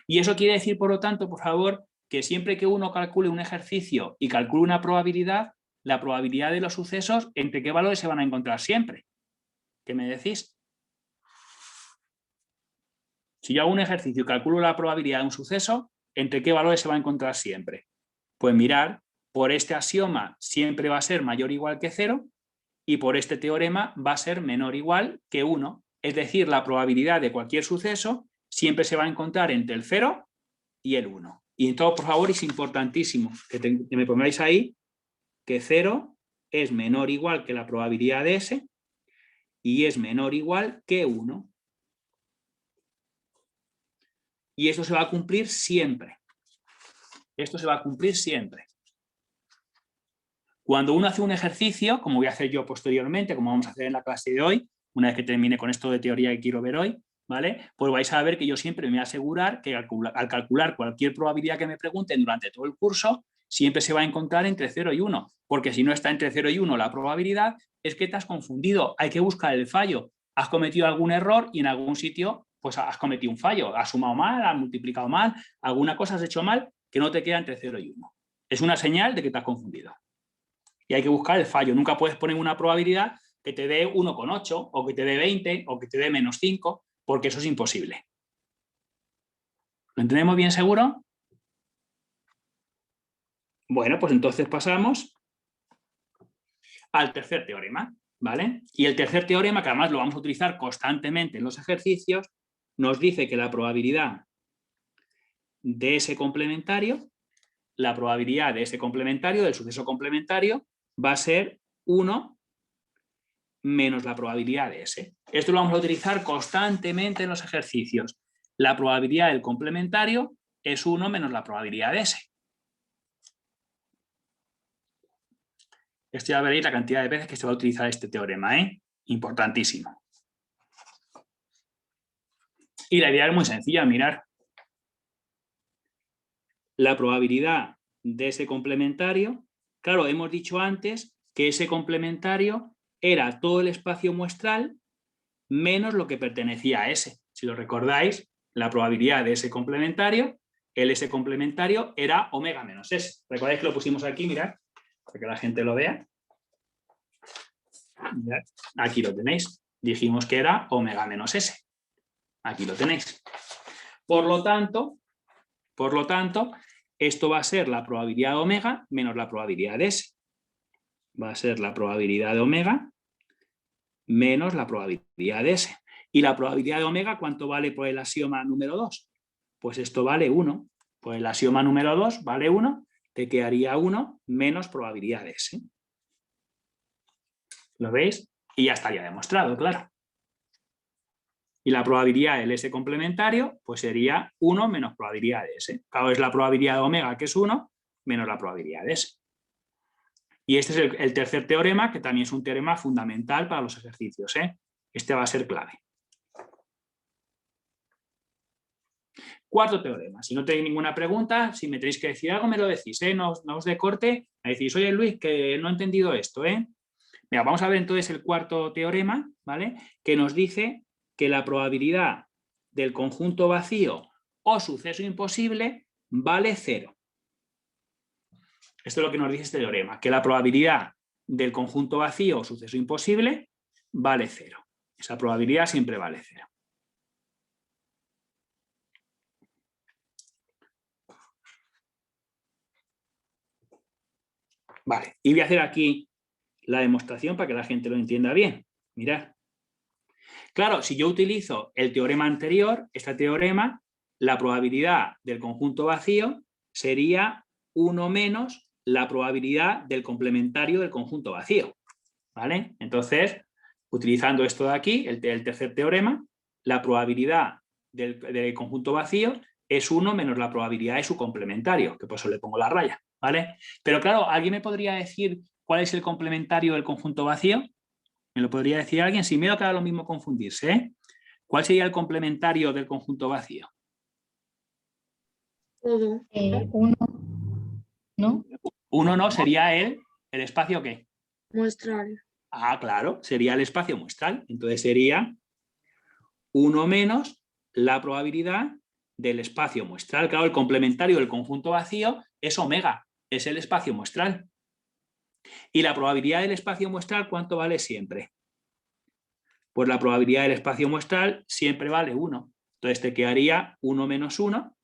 Y eso quiere decir, por lo tanto, por favor, que siempre que uno calcule un ejercicio y calcule una probabilidad, la probabilidad de los sucesos, ¿entre qué valores se van a encontrar siempre? ¿Qué me decís? Si yo hago un ejercicio y calculo la probabilidad de un suceso, ¿entre qué valores se va a encontrar siempre? Pues mirar, por este axioma siempre va a ser mayor o igual que 0 y por este teorema va a ser menor o igual que 1. Es decir, la probabilidad de cualquier suceso siempre se va a encontrar entre el 0 y el 1. Y entonces, por favor, es importantísimo que me pongáis ahí que 0 es menor o igual que la probabilidad de S y es menor o igual que 1. Y esto se va a cumplir siempre. Esto se va a cumplir siempre. Cuando uno hace un ejercicio, como voy a hacer yo posteriormente, como vamos a hacer en la clase de hoy, una vez que termine con esto de teoría que quiero ver hoy, ¿vale? Pues vais a ver que yo siempre me voy a asegurar que al calcular cualquier probabilidad que me pregunten durante todo el curso, siempre se va a encontrar entre 0 y 1, porque si no está entre 0 y 1 la probabilidad, es que te has confundido, hay que buscar el fallo. Has cometido algún error y en algún sitio pues has cometido un fallo, has sumado mal, has multiplicado mal, alguna cosa has hecho mal que no te queda entre 0 y 1. Es una señal de que te has confundido. Y hay que buscar el fallo. Nunca puedes poner una probabilidad que te dé 1,8 o que te dé 20 o que te dé menos 5, porque eso es imposible. ¿Lo entendemos bien seguro? Bueno, pues entonces pasamos al tercer teorema, ¿vale? Y el tercer teorema, que además lo vamos a utilizar constantemente en los ejercicios, nos dice que la probabilidad de ese complementario, del suceso complementario, va a ser 1 menos la probabilidad de S. Esto lo vamos a utilizar constantemente en los ejercicios. La probabilidad del complementario es 1 menos la probabilidad de S. Esto ya veréis la cantidad de veces que se va a utilizar este teorema, ¿eh? Importantísimo. Y la idea es muy sencilla, mirad. La probabilidad de ese complementario, claro, hemos dicho antes que ese complementario era todo el espacio muestral menos lo que pertenecía a S. Si lo recordáis, la probabilidad de ese complementario, el S complementario era omega menos S. ¿Recordáis que lo pusimos aquí? Mirad, para que la gente lo vea. Mirad, aquí lo tenéis. Dijimos que era omega menos S. Aquí lo tenéis. Por lo tanto, esto va a ser la probabilidad de omega menos la probabilidad de S. Va a ser la probabilidad de omega menos la probabilidad de S. ¿Y la probabilidad de omega cuánto vale por el axioma número 2? Pues esto vale 1. Por el axioma número 2 vale 1, te quedaría 1 menos probabilidad de S. ¿Lo veis? Y ya estaría demostrado, claro. Y la probabilidad del S complementario pues sería 1 menos probabilidad de S. Claro, es la probabilidad de omega, que es 1, menos la probabilidad de S. Y este es el tercer teorema, que también es un teorema fundamental para los ejercicios, ¿eh? Este va a ser clave. Cuarto teorema. Si no tenéis ninguna pregunta, si me tenéis que decir algo, me lo decís, ¿eh? No os de corte, me decís, oye Luis, que no he entendido esto, ¿eh? Mira, vamos a ver entonces el cuarto teorema, ¿vale? Que nos dice que la probabilidad del conjunto vacío o suceso imposible vale 0. Esto es lo que nos dice este teorema, que la probabilidad del conjunto vacío o suceso imposible vale 0. Esa probabilidad siempre vale 0. Vale, y voy a hacer aquí la demostración para que la gente lo entienda bien. Mirad. Claro, si yo utilizo el teorema anterior, este teorema, la probabilidad del conjunto vacío sería 1 menos la probabilidad del complementario del conjunto vacío. ¿Vale? Entonces, utilizando esto de aquí, el tercer teorema, la probabilidad del conjunto vacío es 1 menos la probabilidad de su complementario, que por eso le pongo la raya. ¿Vale? Pero claro, ¿alguien me podría decir cuál es el complementario del conjunto vacío? ¿Me lo podría decir alguien? Sin miedo que haga lo mismo confundirse, ¿eh? ¿Cuál sería el complementario del conjunto vacío? Todo. 1, ¿no? 1 no, sería el espacio ¿qué? Muestral. Ah, claro, sería el espacio muestral. Entonces sería 1 menos la probabilidad del espacio muestral. Claro, el complementario del conjunto vacío es omega, es el espacio muestral. ¿Y la probabilidad del espacio muestral cuánto vale siempre? Pues la probabilidad del espacio muestral siempre vale 1. Entonces te quedaría 1 menos 1,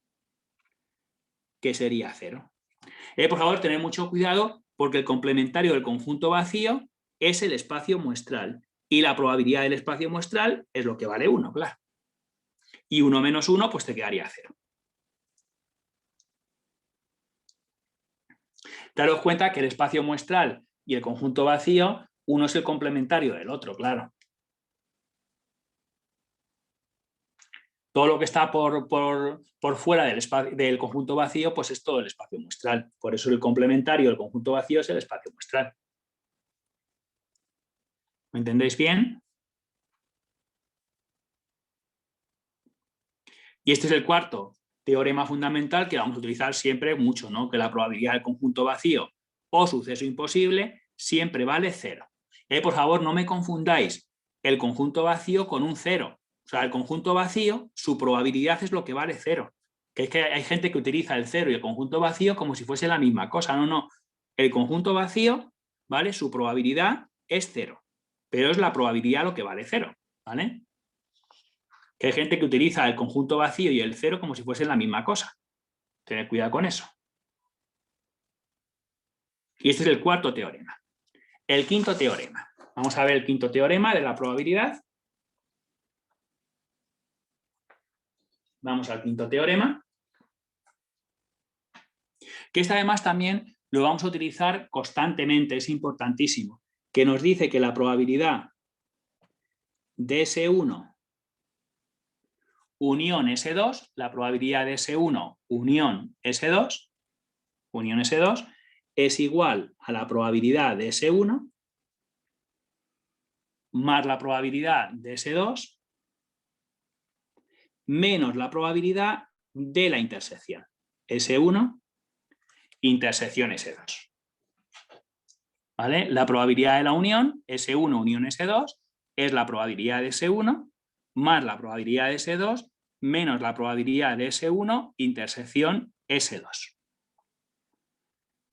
que sería 0. Por favor, tened mucho cuidado porque el complementario del conjunto vacío es el espacio muestral Y la probabilidad del espacio muestral es lo que vale 1, claro. Y 1 menos 1, pues te quedaría 0. Daros cuenta que el espacio muestral y el conjunto vacío, uno es el complementario del otro, claro. Todo lo que está por fuera del conjunto vacío, pues es todo el espacio muestral. Por eso el complementario del conjunto vacío es el espacio muestral. ¿Me entendéis bien? Y este es el cuarto teorema fundamental que vamos a utilizar siempre mucho, ¿no? Que la probabilidad del conjunto vacío o suceso imposible siempre vale 0. Por favor, no me confundáis el conjunto vacío con un 0. O sea, el conjunto vacío, su probabilidad es lo que vale 0. Que es que hay gente que utiliza el 0 y el conjunto vacío como si fuese la misma cosa. No, no. El conjunto vacío, ¿vale? Su probabilidad es 0. Pero es la probabilidad lo que vale 0, ¿vale? Que hay gente que utiliza el conjunto vacío y el 0 como si fuesen la misma cosa. Tened cuidado con eso. Y este es el cuarto teorema. El quinto teorema. Vamos a ver el quinto teorema de la probabilidad. Vamos al quinto teorema. Que este además también lo vamos a utilizar constantemente, es importantísimo. Que nos dice que la probabilidad de S1 unión S2, la probabilidad de S1 unión S2, es igual a la probabilidad de S1 más la probabilidad de S2 menos la probabilidad de la intersección. S1 intersección S2. ¿Vale? La probabilidad de la unión, S1 unión S2, es la probabilidad de S1 más la probabilidad de S2 menos la probabilidad de S1 intersección S2.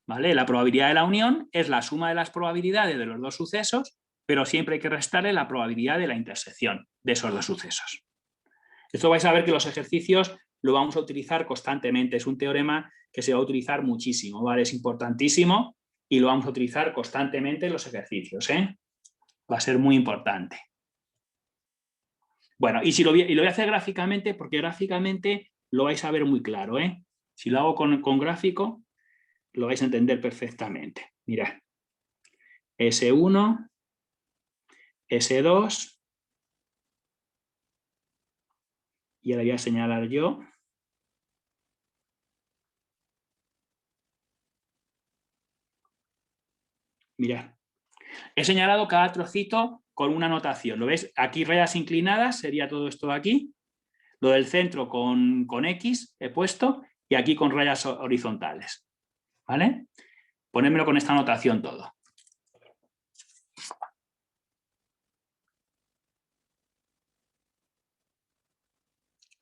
¿Vale? La probabilidad de la unión es la suma de las probabilidades de los dos sucesos, pero siempre hay que restarle la probabilidad de la intersección de esos dos sucesos. Esto vais a ver que los ejercicios lo vamos a utilizar constantemente. Es un teorema que se va a utilizar muchísimo, ¿vale? Es importantísimo y lo vamos a utilizar constantemente en los ejercicios, ¿eh? Va a ser muy importante. Bueno, y lo voy a hacer gráficamente, porque gráficamente lo vais a ver muy claro, ¿eh? Si lo hago con gráfico, lo vais a entender perfectamente. Mirad. S1, S2, y ahora voy a señalar yo. Mirad. He señalado cada trocito con una notación. ¿Lo ves? Aquí rayas inclinadas, sería todo esto de aquí. Lo del centro con X he puesto y aquí con rayas horizontales. ¿Vale? Ponérmelo con esta notación todo.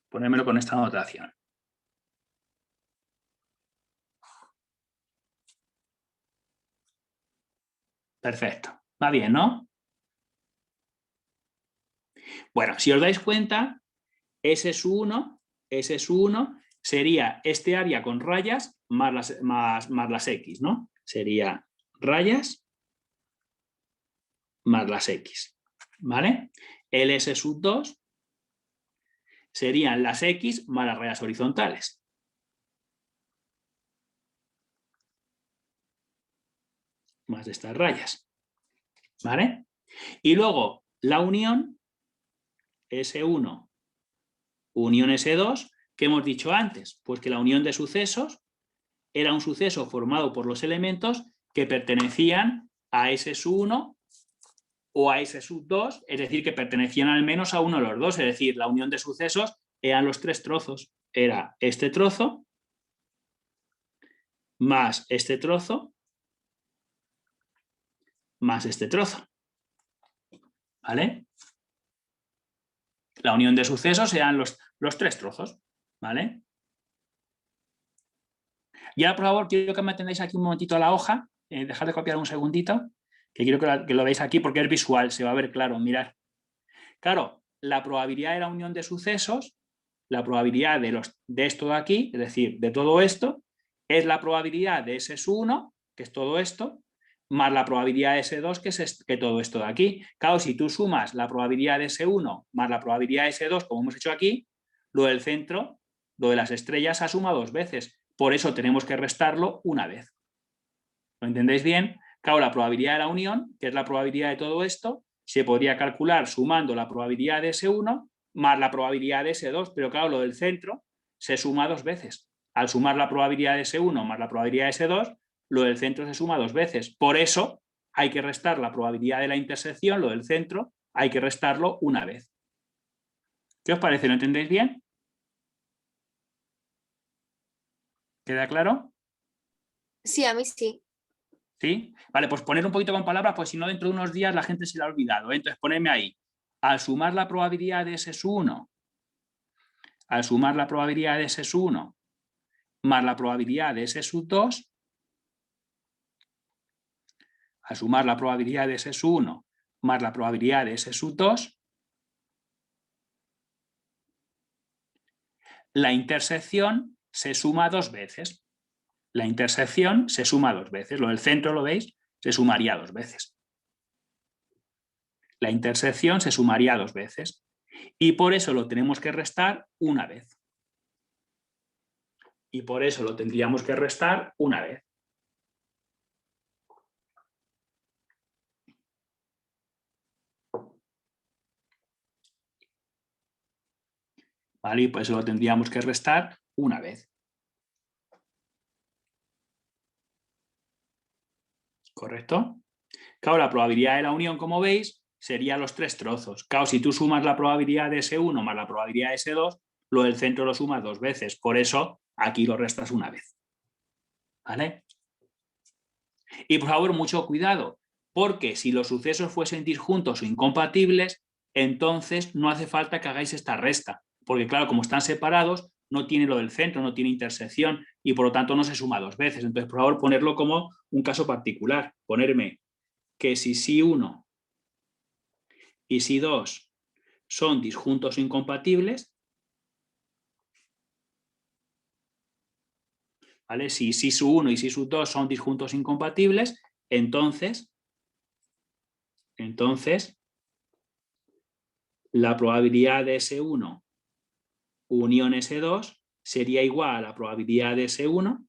Ponérmelo con esta notación. Perfecto. Va bien, ¿no? Bueno, si os dais cuenta, S1 sería este área con rayas más las X, ¿no? Sería rayas más las X, ¿vale? El S2 serían las X más las rayas horizontales. Más de estas rayas, ¿vale? Y luego la unión, S1 unión S2, ¿qué hemos dicho antes? Pues que la unión de sucesos era un suceso formado por los elementos que pertenecían a S1 o a S2, es decir, que pertenecían al menos a uno de los dos, es decir, la unión de sucesos eran los tres trozos, era este trozo más este trozo más este trozo, ¿vale? La unión de sucesos eran los tres trozos, ¿vale? Y ahora, por favor, quiero que me atendáis aquí un momentito a la hoja, dejad de copiar un segundito, que quiero que lo veáis aquí porque es visual, se va a ver claro, mirad. Claro, la probabilidad de la unión de sucesos, la probabilidad de esto de aquí, es decir, de todo esto, es la probabilidad de S1, que es todo esto, más la probabilidad de S2, que todo esto de aquí. Claro, si tú sumas la probabilidad de S1 más la probabilidad de S2, como hemos hecho aquí, lo del centro, lo de las estrellas, se suma 2 veces. Por eso tenemos que restarlo una vez. ¿Lo entendéis bien? Claro, la probabilidad de la unión, que es la probabilidad de todo esto, se podría calcular sumando la probabilidad de S1 más la probabilidad de S2, pero claro, lo del centro se suma 2 veces. Al sumar la probabilidad de S1 más la probabilidad de S2, lo del centro se suma 2 veces. Por eso hay que restar la probabilidad de la intersección, lo del centro, hay que restarlo una vez. ¿Qué os parece? ¿Lo entendéis bien? ¿Queda claro? Sí, a mí sí. ¿Sí? Vale, pues poner un poquito con palabras, pues si no dentro de unos días la gente se la ha olvidado, ¿eh? Entonces ponerme ahí. Al sumar la probabilidad de S1, al sumar la probabilidad de S1 más la probabilidad de S2, al sumar la probabilidad de S1 más la probabilidad de S2, la intersección se suma 2 veces. La intersección se suma 2 veces. Lo del centro, ¿lo veis? Se sumaría 2 veces. La intersección se sumaría 2 veces. Y por eso lo tenemos que restar una vez. Y por eso lo tendríamos que restar una vez. ¿Vale? Y por eso lo tendríamos que restar una vez. ¿Correcto? Claro, la probabilidad de la unión, como veis, sería los 3 trozos. Claro, si tú sumas la probabilidad de S1 más la probabilidad de S2, lo del centro lo sumas 2 veces. Por eso aquí lo restas una vez. ¿Vale? Y por favor, mucho cuidado, porque si los sucesos fuesen disjuntos o incompatibles, entonces no hace falta que hagáis esta resta. Porque claro, como están separados, no tiene lo del centro, no tiene intersección y por lo tanto no se suma 2 veces. Entonces, por favor, ponerlo como un caso particular. Ponerme que si Si1 y Si2 son disjuntos o incompatibles, ¿vale? Si Si1 y Si2 son disjuntos o incompatibles, entonces la probabilidad de S1 unión S2 sería igual a la probabilidad de S1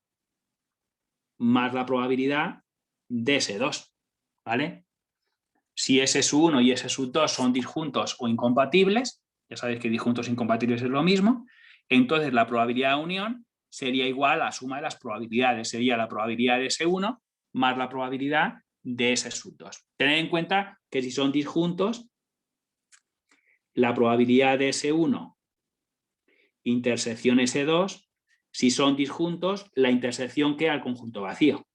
más la probabilidad de S2, ¿vale? Si S1 y S2 son disjuntos o incompatibles, ya sabéis que disjuntos e incompatibles es lo mismo, entonces la probabilidad de unión sería igual a la suma de las probabilidades, sería la probabilidad de S1 más la probabilidad de S2. Tened en cuenta que si son disjuntos, la probabilidad de S1 intersección S2, si son disjuntos, la intersección queda al conjunto vacío,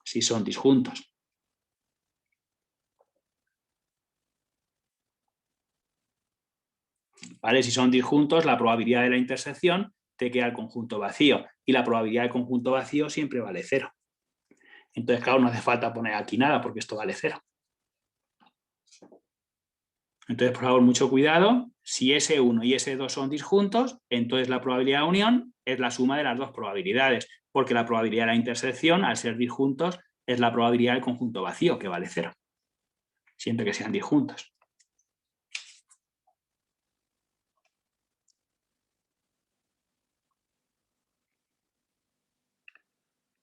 si son disjuntos. ¿Vale? Si son disjuntos, la probabilidad de la intersección te queda el conjunto vacío y la probabilidad del conjunto vacío siempre vale 0. Entonces, claro, no hace falta poner aquí nada porque esto vale 0. Entonces, por favor, mucho cuidado. Si S1 y S2 son disjuntos, entonces la probabilidad de unión es la suma de las dos probabilidades, porque la probabilidad de la intersección, al ser disjuntos, es la probabilidad del conjunto vacío, que vale 0, siempre que sean disjuntos.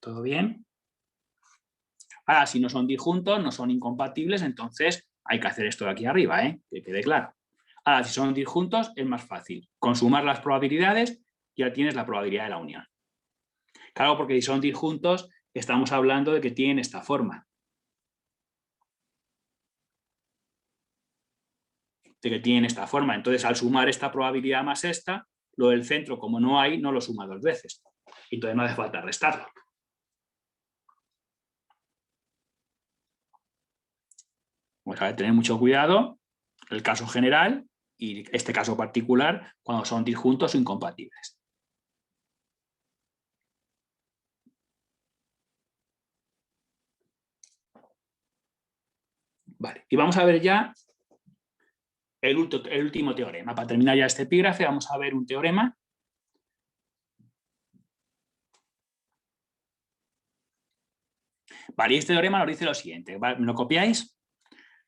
¿Todo bien? Ahora, si no son disjuntos, no son incompatibles, entonces hay que hacer esto de aquí arriba, que quede claro. Ahora, si son disjuntos, es más fácil. Con sumar las probabilidades, ya tienes la probabilidad de la unión. Claro, porque si son disjuntos, estamos hablando de que tienen esta forma. Entonces, al sumar esta probabilidad más esta, lo del centro, como no hay, no lo suma 2 veces. Entonces no hace falta restarlo. Pues a tener mucho cuidado, el caso general y este caso particular, cuando son disjuntos o incompatibles. Vale, y vamos a ver ya el último teorema. Para terminar ya este epígrafe, vamos a ver un teorema. Vale, y este teorema nos dice lo siguiente, ¿vale? ¿Me lo copiáis?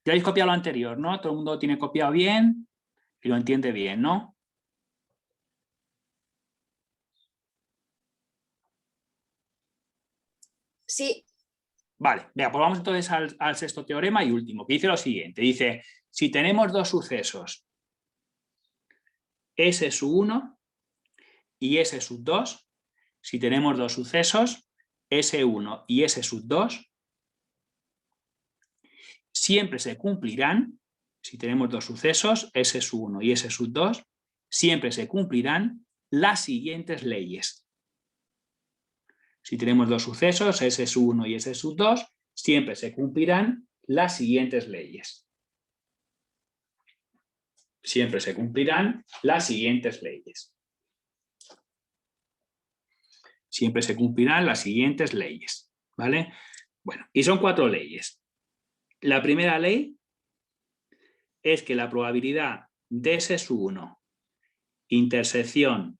Ya habéis copiado lo anterior, ¿no? Todo el mundo tiene copiado bien y lo entiende bien, ¿no? Sí, Vale, venga, pues vamos entonces al sexto teorema y último, que dice lo siguiente. Dice, si tenemos dos sucesos, S sub 1 y S sub 2, si tenemos dos sucesos, S1 y S sub 2, siempre se cumplirán, si tenemos dos sucesos, S sub 1 y S sub 2, siempre se cumplirán las siguientes leyes. Si tenemos dos sucesos, S sub 1 y S sub 2, siempre se cumplirán las siguientes leyes. Siempre se cumplirán las siguientes leyes. Siempre se cumplirán las siguientes leyes, ¿vale? Bueno, y son 4 leyes. La primera ley es que la probabilidad de S sub 1 intersección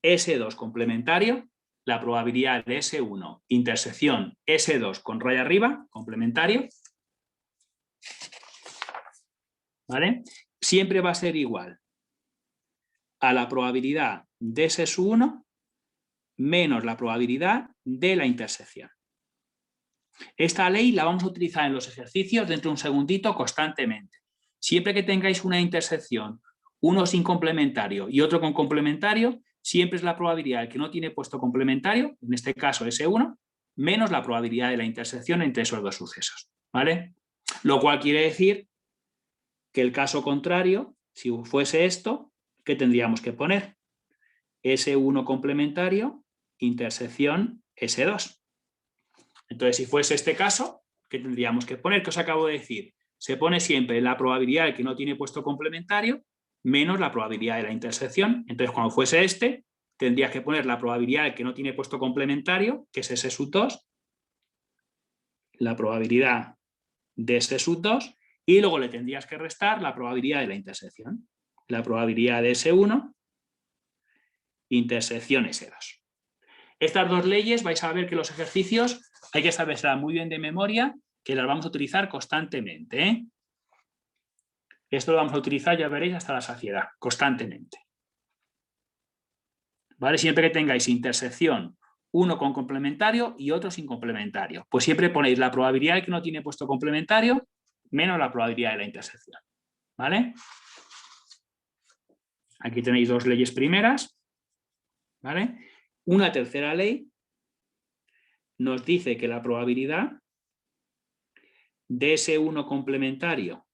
S2 complementario, la probabilidad de S1 intersección S2 con raya arriba, complementario, ¿vale? Siempre va a ser igual a la probabilidad de S sub 1 menos la probabilidad de la intersección. Esta ley la vamos a utilizar en los ejercicios dentro de un segundito constantemente. Siempre que tengáis una intersección, uno sin complementario y otro con complementario, siempre es la probabilidad del que no tiene puesto complementario, en este caso S1, menos la probabilidad de la intersección entre esos dos sucesos, ¿vale? Lo cual quiere decir que el caso contrario, si fuese esto, ¿qué tendríamos que poner? S1 complementario, intersección S2. Entonces, si fuese este caso, ¿qué tendríamos que poner? ¿Qué os acabo de decir? Se pone siempre la probabilidad del que no tiene puesto complementario menos la probabilidad de la intersección. Entonces, cuando fuese este, tendrías que poner la probabilidad del que no tiene puesto complementario, que es S sub 2, la probabilidad de S sub 2, y luego le tendrías que restar la probabilidad de la intersección. La probabilidad de S1, intersección S2. Estas dos leyes vais a ver que los ejercicios hay que saberlas muy bien de memoria, que las vamos a utilizar constantemente, ¿eh? Esto lo vamos a utilizar, ya veréis, hasta la saciedad, constantemente. ¿Vale? Siempre que tengáis intersección, uno con complementario y otro sin complementario, pues siempre ponéis la probabilidad de que no tiene puesto complementario menos la probabilidad de la intersección. ¿Vale? Aquí tenéis dos leyes primeras. ¿Vale? Una tercera ley nos dice que la probabilidad de S1 complementario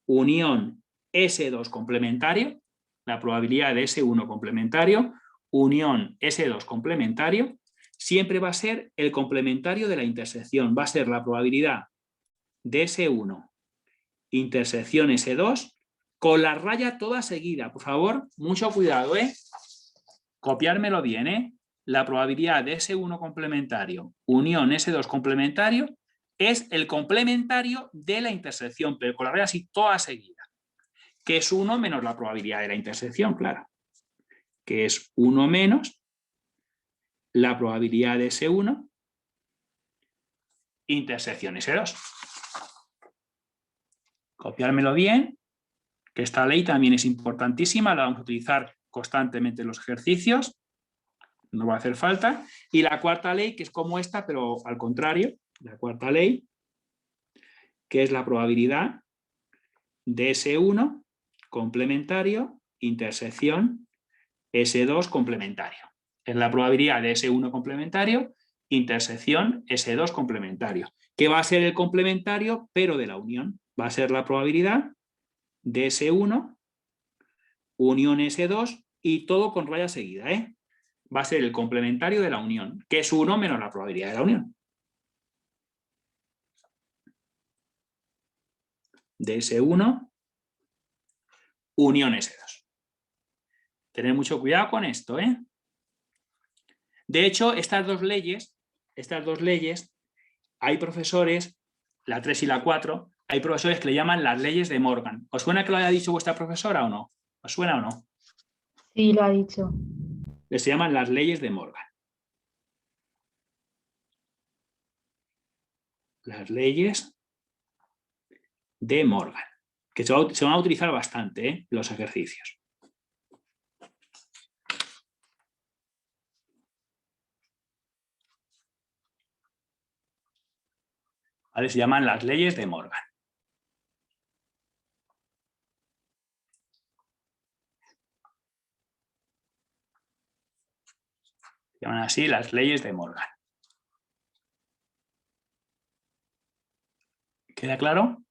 unión S2 complementario, la probabilidad de S1 complementario unión S2 complementario, siempre va a ser el complementario de la intersección, va a ser la probabilidad de S1 intersección S2 con la raya toda seguida. Por favor, mucho cuidado, ¿eh? Copiármelo bien, ¿eh? La probabilidad de S1 complementario unión S2 complementario es el complementario de la intersección, pero con la raya así toda seguida, que es 1 menos la probabilidad de la intersección, claro, que es 1 menos la probabilidad de S1 intersección S2. Copiármelo bien, que esta ley también es importantísima, la vamos a utilizar constantemente en los ejercicios, no va a hacer falta. Y la cuarta ley, que es como esta, pero al contrario, la cuarta ley, que es la probabilidad de S1 complementario, intersección S2 complementario. Es la probabilidad de S1 complementario, intersección S2 complementario, que va a ser el complementario, pero de la unión. Va a ser la probabilidad de S1, unión S2, y todo con raya seguida, ¿eh? Va a ser el complementario de la unión, que es 1 menos la probabilidad de la unión. De S1, unión S2. Tener mucho cuidado con esto, ¿eh? De hecho, estas dos leyes, hay profesores, la 3 y la 4, hay profesores que le llaman las leyes de Morgan. ¿Os suena que lo haya dicho vuestra profesora o no? ¿Os suena o no? Sí, lo ha dicho. Les llaman las leyes de Morgan. las leyes de Morgan, que se van a utilizar bastante, los ejercicios. ¿Vale? Se llaman las leyes de Morgan. Se llaman así las leyes de Morgan. ¿Queda claro?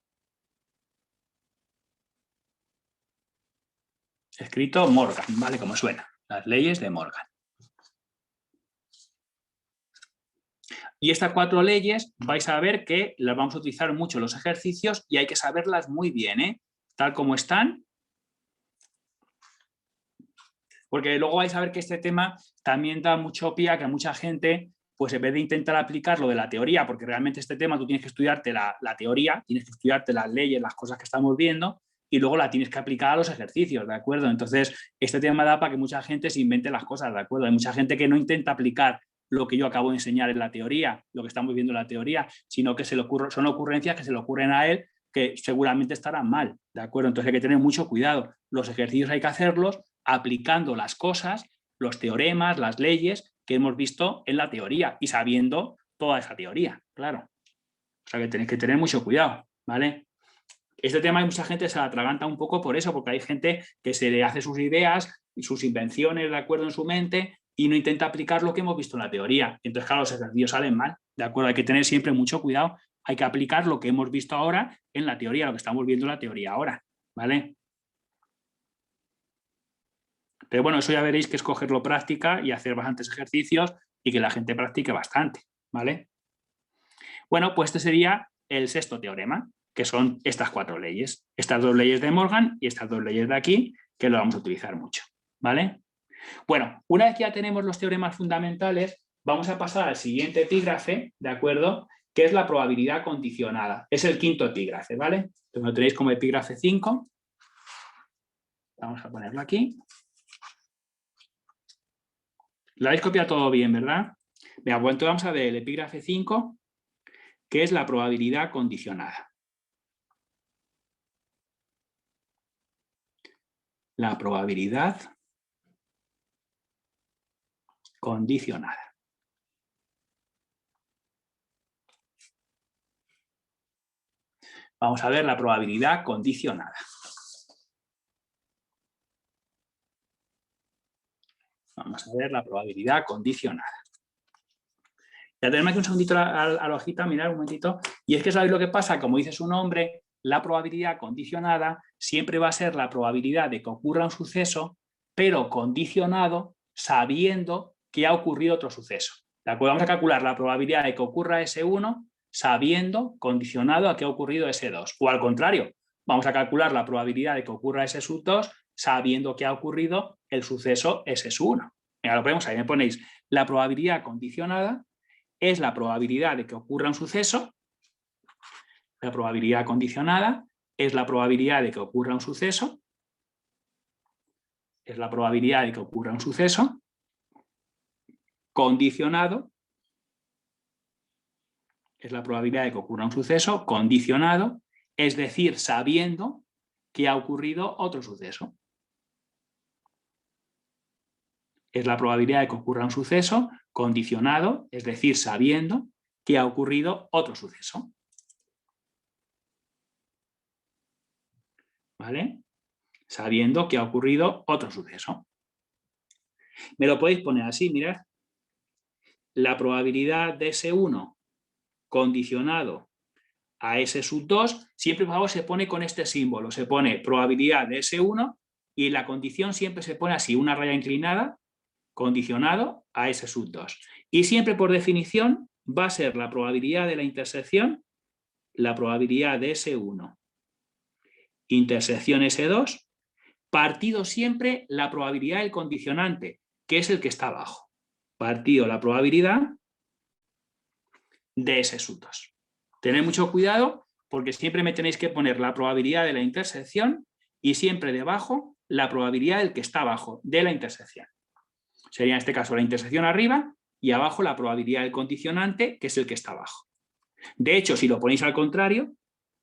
Escrito Morgan, ¿vale? Como suena. Las leyes de Morgan. Y estas 4 leyes vais a ver que las vamos a utilizar mucho en los ejercicios y hay que saberlas muy bien, ¿eh? Tal como están. Porque luego vais a ver que este tema también da mucho pie a que mucha gente, pues en vez de intentar aplicar lo de la teoría, porque realmente este tema tú tienes que estudiarte la teoría, tienes que estudiarte las leyes, las cosas que estamos viendo, y luego la tienes que aplicar a los ejercicios, ¿de acuerdo? Entonces, este tema da para que mucha gente se invente las cosas, ¿de acuerdo? Hay mucha gente que no intenta aplicar lo que yo acabo de enseñar en la teoría, lo que estamos viendo en la teoría, sino que son ocurrencias que se le ocurren a él que seguramente estarán mal, ¿de acuerdo? Entonces hay que tener mucho cuidado. Los ejercicios hay que hacerlos aplicando las cosas, los teoremas, las leyes que hemos visto en la teoría y sabiendo toda esa teoría, claro. O sea que tenéis que tener mucho cuidado, ¿vale? Este tema hay mucha gente que se la atraganta un poco por eso, porque hay gente que se le hace sus ideas y sus invenciones, ¿de acuerdo?, en su mente y no intenta aplicar lo que hemos visto en la teoría. Entonces, claro, los ejercicios salen mal, ¿de acuerdo? Hay que tener siempre mucho cuidado. Hay que aplicar lo que hemos visto ahora en la teoría, lo que estamos viendo en la teoría ahora, ¿vale? Pero bueno, eso ya veréis que es cogerlo práctica y hacer bastantes ejercicios y que la gente practique bastante, ¿vale? Bueno, pues este sería el 6.º teorema, que son estas 4 leyes. Estas 2 leyes de Morgan y estas 2 leyes de aquí, que lo vamos a utilizar mucho, ¿vale? Bueno, una vez que ya tenemos los teoremas fundamentales, vamos a pasar al siguiente epígrafe, ¿de acuerdo?, que es la probabilidad condicionada. Es el 5.º epígrafe, ¿vale? Entonces lo tenéis como epígrafe 5. Vamos a ponerlo aquí. Lo habéis copiado todo bien, ¿verdad? Venga, pues entonces vamos a ver el epígrafe 5, que es la probabilidad condicionada. La probabilidad condicionada. Vamos a ver la probabilidad condicionada. Vamos a ver la probabilidad condicionada. Ya tenemos aquí un segundito a la hojita, mirad un momentito. Y es que sabéis lo que pasa, como dice su nombre, la probabilidad condicionada siempre va a ser la probabilidad de que ocurra un suceso, pero condicionado sabiendo que ha ocurrido otro suceso. ¿De acuerdo? Vamos a calcular la probabilidad de que ocurra S1 sabiendo, condicionado a que ha ocurrido S2. O al contrario, vamos a calcular la probabilidad de que ocurra S2 sabiendo que ha ocurrido el suceso S1. Mira, lo ponemos ahí, me ponéis la probabilidad condicionada es la probabilidad de que ocurra un suceso. La probabilidad condicionada es la probabilidad de que ocurra un suceso. Es la probabilidad de que ocurra un suceso condicionado. Es la probabilidad de que ocurra un suceso condicionado, es decir, sabiendo que ha ocurrido otro suceso. Es la probabilidad de que ocurra un suceso condicionado, es decir, sabiendo que ha ocurrido otro suceso. ¿Vale? Sabiendo que ha ocurrido otro suceso. Me lo podéis poner así, mirad. La probabilidad de S1 condicionado a S2, siempre por favor se pone con este símbolo, se pone probabilidad de S1 y la condición siempre se pone así, una raya inclinada, condicionado a S2. Y siempre por definición va a ser la probabilidad de la intersección, la probabilidad de S1, intersección S2, partido siempre la probabilidad del condicionante, que es el que está abajo. Partido la probabilidad de S2. Tened mucho cuidado porque siempre me tenéis que poner la probabilidad de la intersección y siempre debajo la probabilidad del que está abajo, de la intersección. Sería en este caso la intersección arriba y abajo la probabilidad del condicionante, que es el que está abajo. De hecho, si lo ponéis al contrario,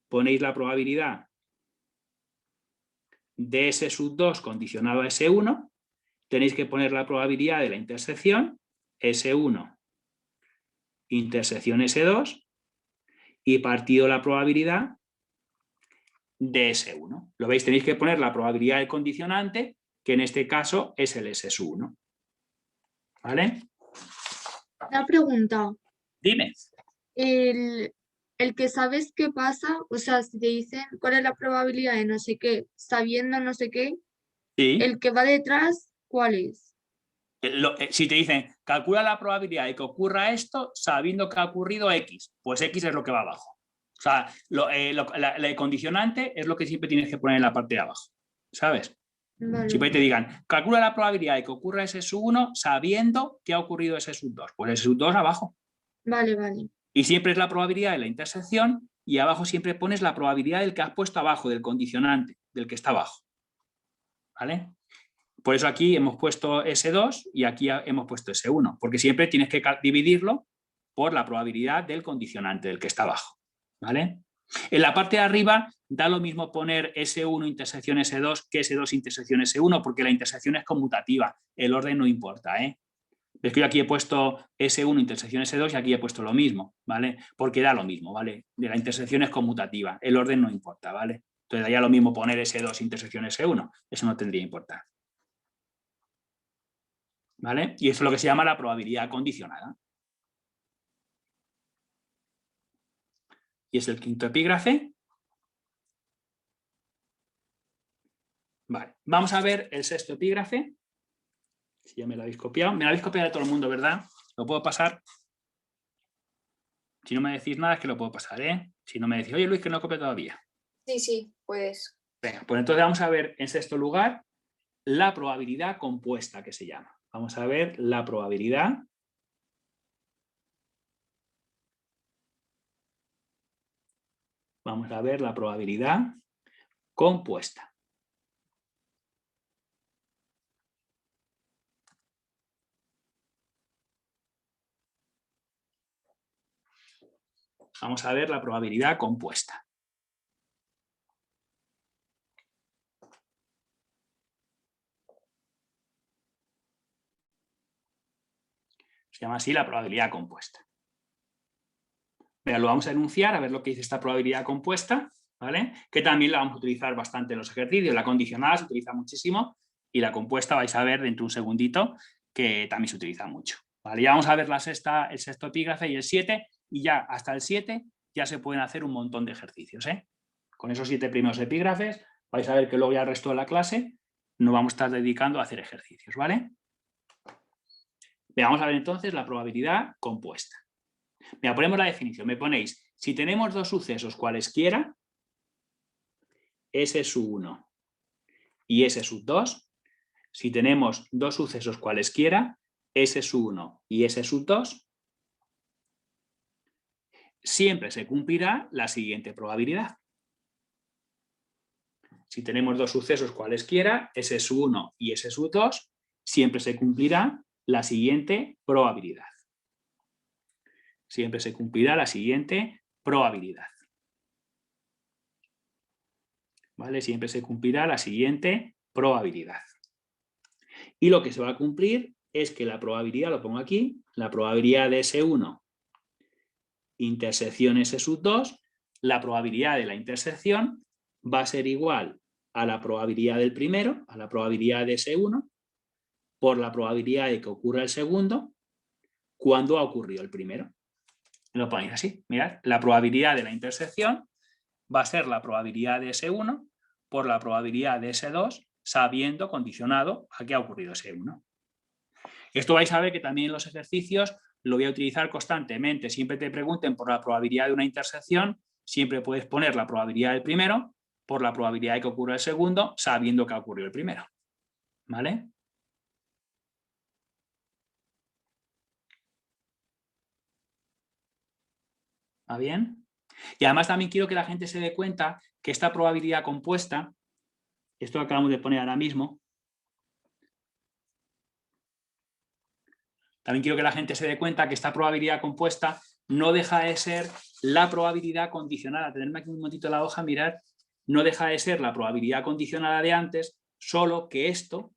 ponéis la probabilidad de S sub 2 condicionado a S1, tenéis que poner la probabilidad de la intersección S1 intersección S2 y partido la probabilidad de S1. ¿Lo veis? Tenéis que poner la probabilidad del condicionante, que en este caso es el S1. ¿Vale? Una pregunta. Dime. El que sabes qué pasa, o sea, si te dicen cuál es la probabilidad de no sé qué, sabiendo no sé qué, Sí. el que va detrás, ¿cuál es? Si te dicen, calcula la probabilidad de que ocurra esto sabiendo que ha ocurrido X, pues X es lo que va abajo. O sea, la condicionante es lo que siempre tienes que poner en la parte de abajo, ¿sabes? Vale, Siempre te digan, calcula la probabilidad de que ocurra S sub 1 sabiendo que ha ocurrido S sub 2. Pues S sub 2 abajo. vale, vale. Y siempre es la probabilidad de la intersección y abajo siempre pones la probabilidad del que has puesto abajo, del condicionante, del que está abajo. ¿Vale? Por eso aquí hemos puesto S2 y aquí hemos puesto S1, porque siempre tienes que dividirlo por la probabilidad del condicionante, del que está abajo. ¿Vale? En la parte de arriba da lo mismo poner S1 intersección S2 que S2 intersección S1, porque la intersección es conmutativa, el orden no importa. Es que yo aquí he puesto S1 intersección S2 y aquí he puesto lo mismo, ¿vale? Porque da lo mismo, ¿vale? La intersección es conmutativa, el orden no importa, ¿vale? Entonces daría lo mismo poner S2 intersección S1, eso no tendría importancia. ¿Vale? Y eso es lo que se llama la probabilidad condicionada. Y es el quinto epígrafe. Vale, vamos a ver el sexto epígrafe. Si ya me lo habéis copiado. Me lo habéis copiado de todo el mundo, ¿verdad? ¿Lo puedo pasar? Si no me decís nada es que lo puedo pasar, ¿eh? Si no me decís, oye Luis, que no lo copio todavía. Sí, sí, pues. Venga, pues entonces vamos a ver en sexto lugar la probabilidad compuesta, que se llama. Vamos a ver la probabilidad compuesta. Vamos a ver la probabilidad compuesta. Se llama así la probabilidad compuesta. Pero lo vamos a enunciar, a ver lo que dice esta probabilidad compuesta, ¿vale? Que también la vamos a utilizar bastante en los ejercicios. La condicionada se utiliza muchísimo y la compuesta vais a ver dentro de un segundito que también se utiliza mucho. ¿Vale? Ya vamos a ver el sexto epígrafe y el 7, y ya hasta el 7 ya se pueden hacer un montón de ejercicios. Con esos 7 primeros epígrafes vais a ver que luego ya el resto de la clase nos vamos a estar dedicando a hacer ejercicios, ¿vale? Vamos a ver entonces la probabilidad compuesta. Mira, ponemos la definición, me ponéis, si tenemos dos sucesos cualesquiera, S sub 1 y S sub 2, si tenemos dos sucesos cualesquiera, S sub 1 y S sub 2, siempre se cumplirá la siguiente probabilidad. Si tenemos dos sucesos cualesquiera, S sub 1 y S sub 2, siempre se cumplirá la siguiente probabilidad. Siempre se cumplirá la siguiente probabilidad. ¿Vale? Siempre se cumplirá la siguiente probabilidad. Y lo que se va a cumplir es que la probabilidad, lo pongo aquí, la probabilidad de S1 intersección S sub 2, la probabilidad de la intersección va a ser igual a la probabilidad del primero, a la probabilidad de S1, por la probabilidad de que ocurra el segundo cuando ha ocurrido el primero. Lo ponéis así, mirad, la probabilidad de la intersección va a ser la probabilidad de S1 por la probabilidad de S2 sabiendo, condicionado a que ha ocurrido S1. Esto vais a ver que también en los ejercicios lo voy a utilizar constantemente. Siempre te pregunten por la probabilidad de una intersección, siempre puedes poner la probabilidad del primero por la probabilidad de que ocurra el segundo sabiendo que ha ocurrido el primero. ¿Vale? ¿Va bien? Y además también quiero que la gente se dé cuenta que esta probabilidad compuesta, esto lo acabamos de poner ahora mismo, también quiero que la gente se dé cuenta que esta probabilidad compuesta no deja de ser la probabilidad condicionada. Tenerme aquí un momentito la hoja, mirar, no deja de ser la probabilidad condicionada de antes, solo que esto,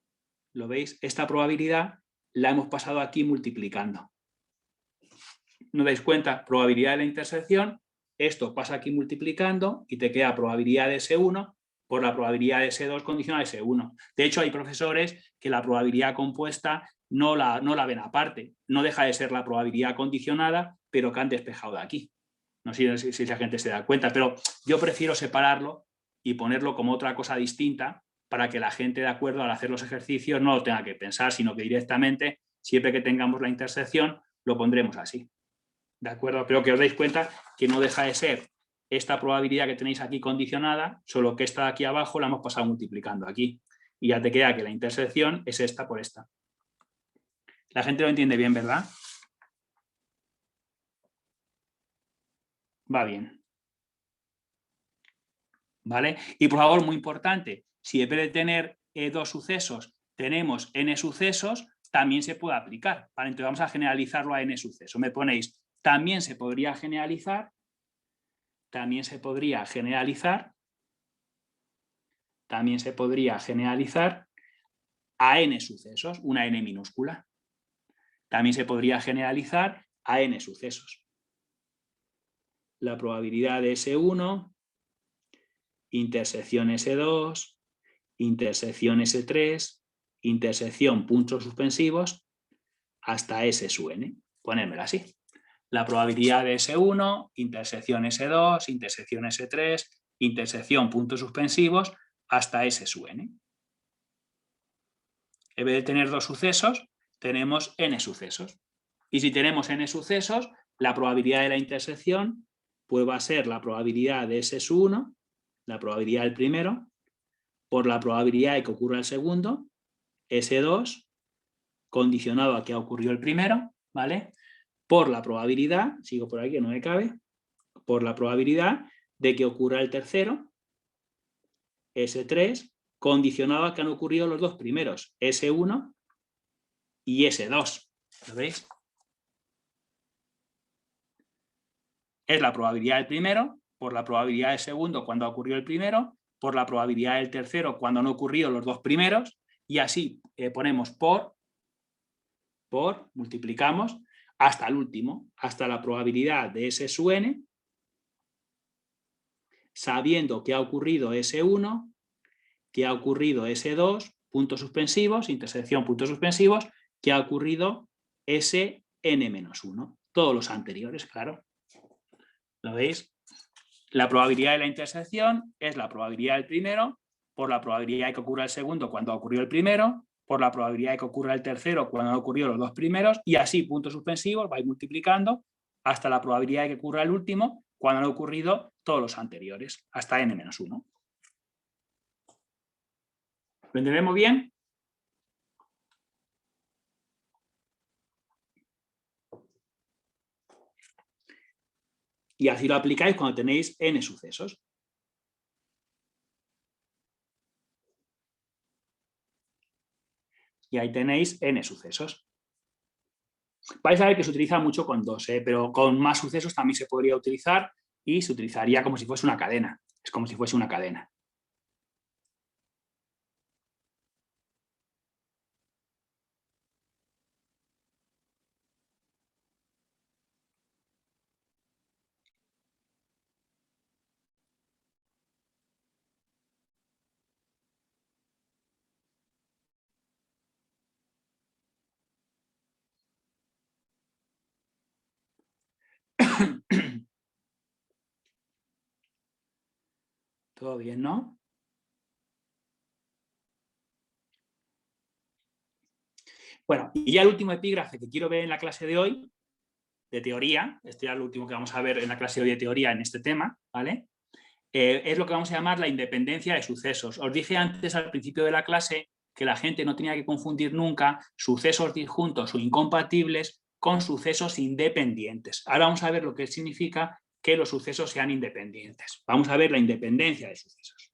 ¿lo veis? Esta probabilidad la hemos pasado aquí multiplicando. ¿No dais cuenta? Probabilidad de la intersección, esto pasa aquí multiplicando y te queda probabilidad de S1 por la probabilidad de S2 condicional de S1. De hecho, hay profesores que la probabilidad compuesta no la ven aparte. No deja de ser la probabilidad condicionada, pero que han despejado de aquí. No sé si la gente se da cuenta, pero yo prefiero separarlo y ponerlo como otra cosa distinta para que la gente, de acuerdo, al hacer los ejercicios no lo tenga que pensar, sino que directamente, siempre que tengamos la intersección, lo pondremos así. ¿De acuerdo? Pero que os dais cuenta que no deja de ser esta probabilidad que tenéis aquí condicionada, solo que esta de aquí abajo la hemos pasado multiplicando aquí. Y ya te queda que la intersección es esta por esta. La gente lo entiende bien, ¿verdad? Va bien. ¿Vale? Y por favor, muy importante, si en vez de tener dos sucesos tenemos n sucesos, también se puede aplicar. ¿Vale? Entonces vamos a generalizarlo a n sucesos. Me ponéis, también se podría generalizar, también se podría generalizar a n sucesos, una n minúscula. También se podría generalizar a n sucesos. La probabilidad de S1, intersección S2, intersección S3, intersección puntos suspensivos, hasta S sub n. Ponérmela así. La probabilidad de S1, intersección S2, intersección S3, intersección puntos suspensivos, hasta S sub n. En vez de tener dos sucesos, tenemos n sucesos. Y si tenemos n sucesos, la probabilidad de la intersección pues va a ser la probabilidad de S sub 1, la probabilidad del primero, por la probabilidad de que ocurra el segundo, S2, condicionado a que ha ocurrido el primero, ¿vale? Por la probabilidad, sigo por aquí que no me cabe, por la probabilidad de que ocurra el tercero, S3, condicionado a que han ocurrido los dos primeros, S1 y S2. ¿Lo veis? Es la probabilidad del primero, por la probabilidad del segundo cuando ha ocurrido el primero, por la probabilidad del tercero cuando han ocurrido los dos primeros, y así ponemos por, multiplicamos, hasta el último, hasta la probabilidad de S sub n, sabiendo que ha ocurrido S1, que ha ocurrido S2, puntos suspensivos, intersección puntos suspensivos, que ha ocurrido Sn-1. Todos los anteriores, claro. ¿Lo veis? La probabilidad de la intersección es la probabilidad del primero por la probabilidad de que ocurra el segundo cuando ha ocurrido el primero, por la probabilidad de que ocurra el tercero cuando han ocurrido los dos primeros, y así puntos suspensivos, vais multiplicando hasta la probabilidad de que ocurra el último cuando han ocurrido todos los anteriores, hasta n-1. ¿Lo entendemos bien? Y así lo aplicáis cuando tenéis n sucesos. Y ahí tenéis n sucesos. Vais a ver que se utiliza mucho con dos, pero con más sucesos también se podría utilizar y se utilizaría como si fuese una cadena. Es como si fuese una cadena. ¿Todo bien, no? Bueno, y ya el último epígrafe que quiero ver en la clase de hoy, de teoría, este es lo último que vamos a ver en la clase de hoy de teoría en este tema, ¿vale? Es lo que vamos a llamar la independencia de sucesos. Os dije antes al principio de la clase que la gente no tenía que confundir nunca sucesos disjuntos o incompatibles con sucesos independientes. Ahora vamos a ver lo que significa que los sucesos sean independientes. Vamos a ver la independencia de sucesos.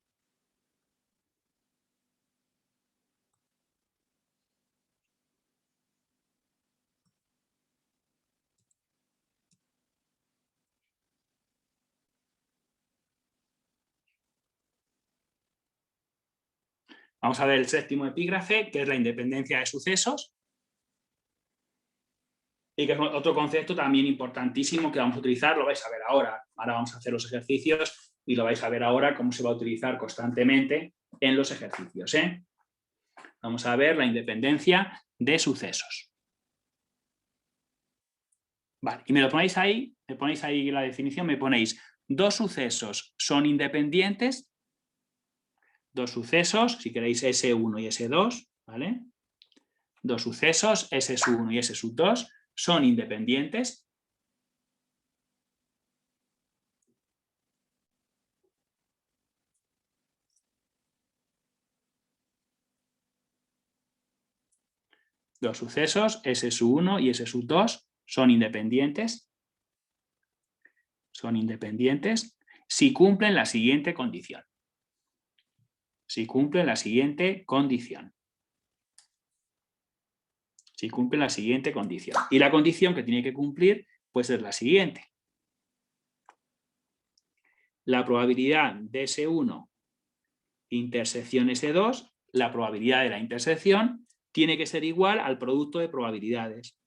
Vamos a ver el séptimo epígrafe, que es la independencia de sucesos. Y que es otro concepto también importantísimo que vamos a utilizar, lo vais a ver ahora. Ahora vamos a hacer los ejercicios y lo vais a ver ahora cómo se va a utilizar constantemente en los ejercicios, ¿eh? Vamos a ver la independencia de sucesos. Vale, y me ponéis ahí la definición, me ponéis: dos sucesos son independientes, dos sucesos, si queréis S1 y S2, ¿vale? Dos sucesos, S1 y S2, son independientes. Dos sucesos, S1 y S2, son independientes. Son independientes si cumplen la siguiente condición. Si cumplen la siguiente condición. Si cumplen la siguiente condición. Y la condición que tiene que cumplir pues es la siguiente. La probabilidad de S1 intersección S2, la probabilidad de la intersección, tiene que ser igual al producto de probabilidades.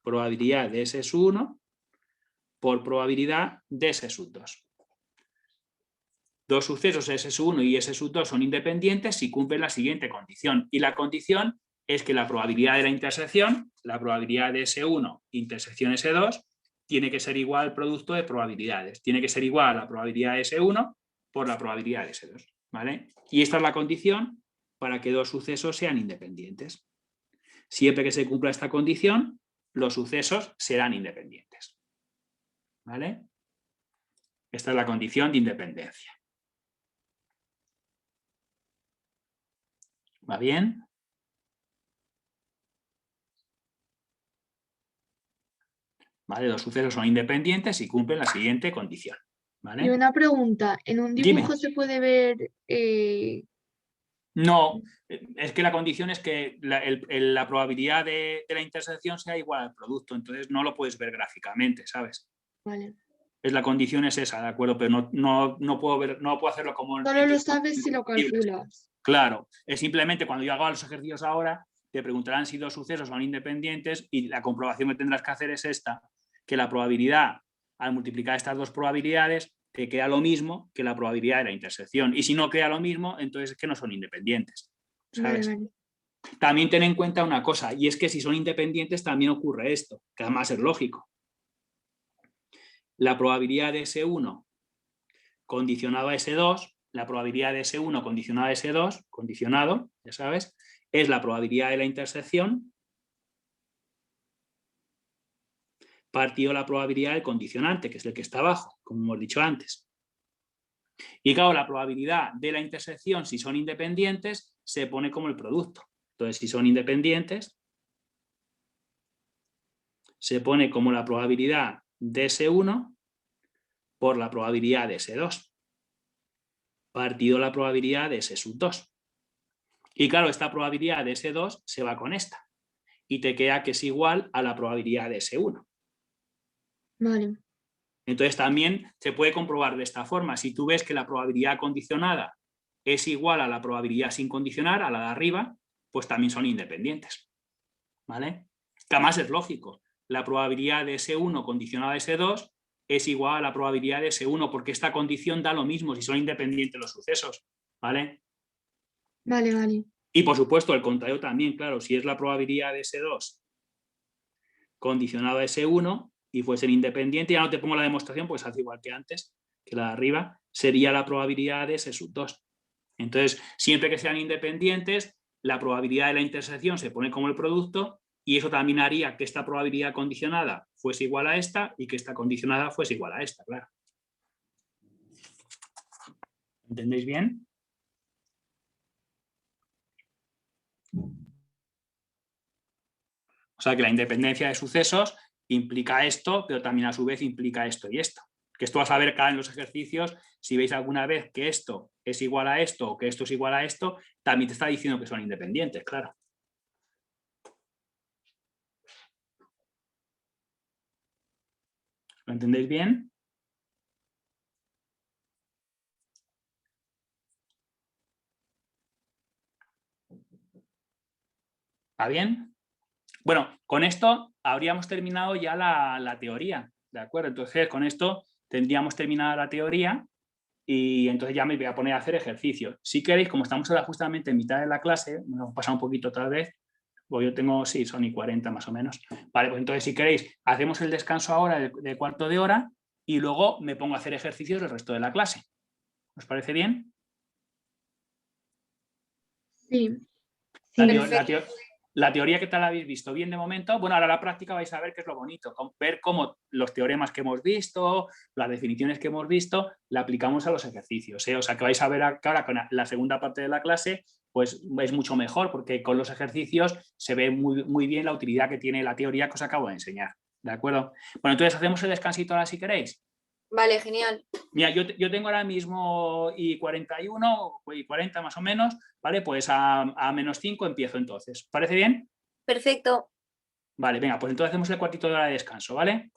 Probabilidad de S1 por probabilidad de S2. Dos sucesos S1 y S2 son independientes si cumplen la siguiente condición. Y la condición es que la probabilidad de la intersección, la probabilidad de S1 intersección S2, tiene que ser igual al producto de probabilidades. Tiene que ser igual a la probabilidad de S1 por la probabilidad de S2. ¿Vale? Y esta es la condición para que dos sucesos sean independientes. Siempre que se cumpla esta condición, los sucesos serán independientes. ¿Vale? Esta es la condición de independencia. ¿Va bien? ¿Vale? Los sucesos son independientes y cumplen la siguiente condición. ¿Vale? Y una pregunta, ¿en un dibujo Dime. se puede ver No, es que la condición es que la probabilidad de la intersección sea igual al producto, entonces no lo puedes ver gráficamente, ¿sabes? Vale. La condición es esa, ¿de acuerdo? Pero no puedo hacerlo como... Solo lo sabes si lo calculas. Claro, es simplemente cuando yo haga los ejercicios ahora, te preguntarán si dos sucesos son independientes y la comprobación que tendrás que hacer es esta, que la probabilidad, al multiplicar estas dos probabilidades, te queda lo mismo que la probabilidad de la intersección. Y si no queda lo mismo, entonces es que no son independientes, ¿sabes? Vale. También ten en cuenta una cosa, y es que si son independientes también ocurre esto, que además es lógico. La probabilidad de S1 condicionado a S2, la probabilidad de S1 condicionado a S2, condicionado, ya sabes, es la probabilidad de la intersección partido la probabilidad del condicionante, que es el que está abajo, como hemos dicho antes. Y claro, la probabilidad de la intersección, si son independientes, se pone como el producto. Entonces, si son independientes, se pone como la probabilidad de S1 por la probabilidad de S2, partido la probabilidad de S2. Y claro, esta probabilidad de S2 se va con esta. Y te queda que es igual a la probabilidad de S1. Vale. Entonces también se puede comprobar de esta forma. Si tú ves que la probabilidad condicionada es igual a la probabilidad sin condicionar, a la de arriba, pues también son independientes. ¿Vale? Que además es lógico. La probabilidad de S1 condicionada a S2 es igual a la probabilidad de S1 porque esta condición da lo mismo si son independientes los sucesos. ¿Vale? Vale, vale. Y por supuesto el contrario también, claro, si es la probabilidad de S2 condicionada a S1 y fuesen independientes, ya no te pongo la demostración pues hace igual que antes, que la de arriba, sería la probabilidad de S2. Entonces, siempre que sean independientes, la probabilidad de la intersección se pone como el producto y eso también haría que esta probabilidad condicionada fuese igual a esta y que esta condicionada fuese igual a esta, claro. ¿Entendéis bien? O sea que la independencia de sucesos implica esto, pero también a su vez implica esto y esto. Que esto vas a ver acá en los ejercicios, si veis alguna vez que esto es igual a esto o que esto es igual a esto, también te está diciendo que son independientes, claro. ¿Lo entendéis bien? ¿Va bien? Bueno, con esto habríamos terminado ya la teoría, ¿de acuerdo? Entonces, con esto tendríamos terminada la teoría y entonces ya me voy a poner a hacer ejercicios. Si queréis, como estamos ahora justamente en mitad de la clase, nos hemos pasado un poquito otra vez, pues yo tengo, sí, son y 40 más o menos. Vale, pues entonces si queréis, hacemos el descanso ahora de cuarto de hora y luego me pongo a hacer ejercicios el resto de la clase. ¿Os parece bien? Sí. La teoría, ¿qué tal la habéis visto? ¿Bien de momento? Bueno, ahora la práctica vais a ver qué es lo bonito, ver cómo los teoremas que hemos visto, las definiciones que hemos visto, la aplicamos a los ejercicios, ¿eh? O sea, que vais a ver que ahora con la segunda parte de la clase, pues es mucho mejor, porque con los ejercicios se ve muy bien la utilidad que tiene la teoría que os acabo de enseñar, ¿de acuerdo? Bueno, entonces hacemos el descansito ahora si queréis. Vale, genial. Mira, yo tengo ahora mismo y 41 y 40 más o menos, ¿vale? Pues a -5 empiezo entonces. ¿Parece bien? Perfecto. Vale, venga, pues entonces hacemos el cuartito de hora de descanso, ¿vale?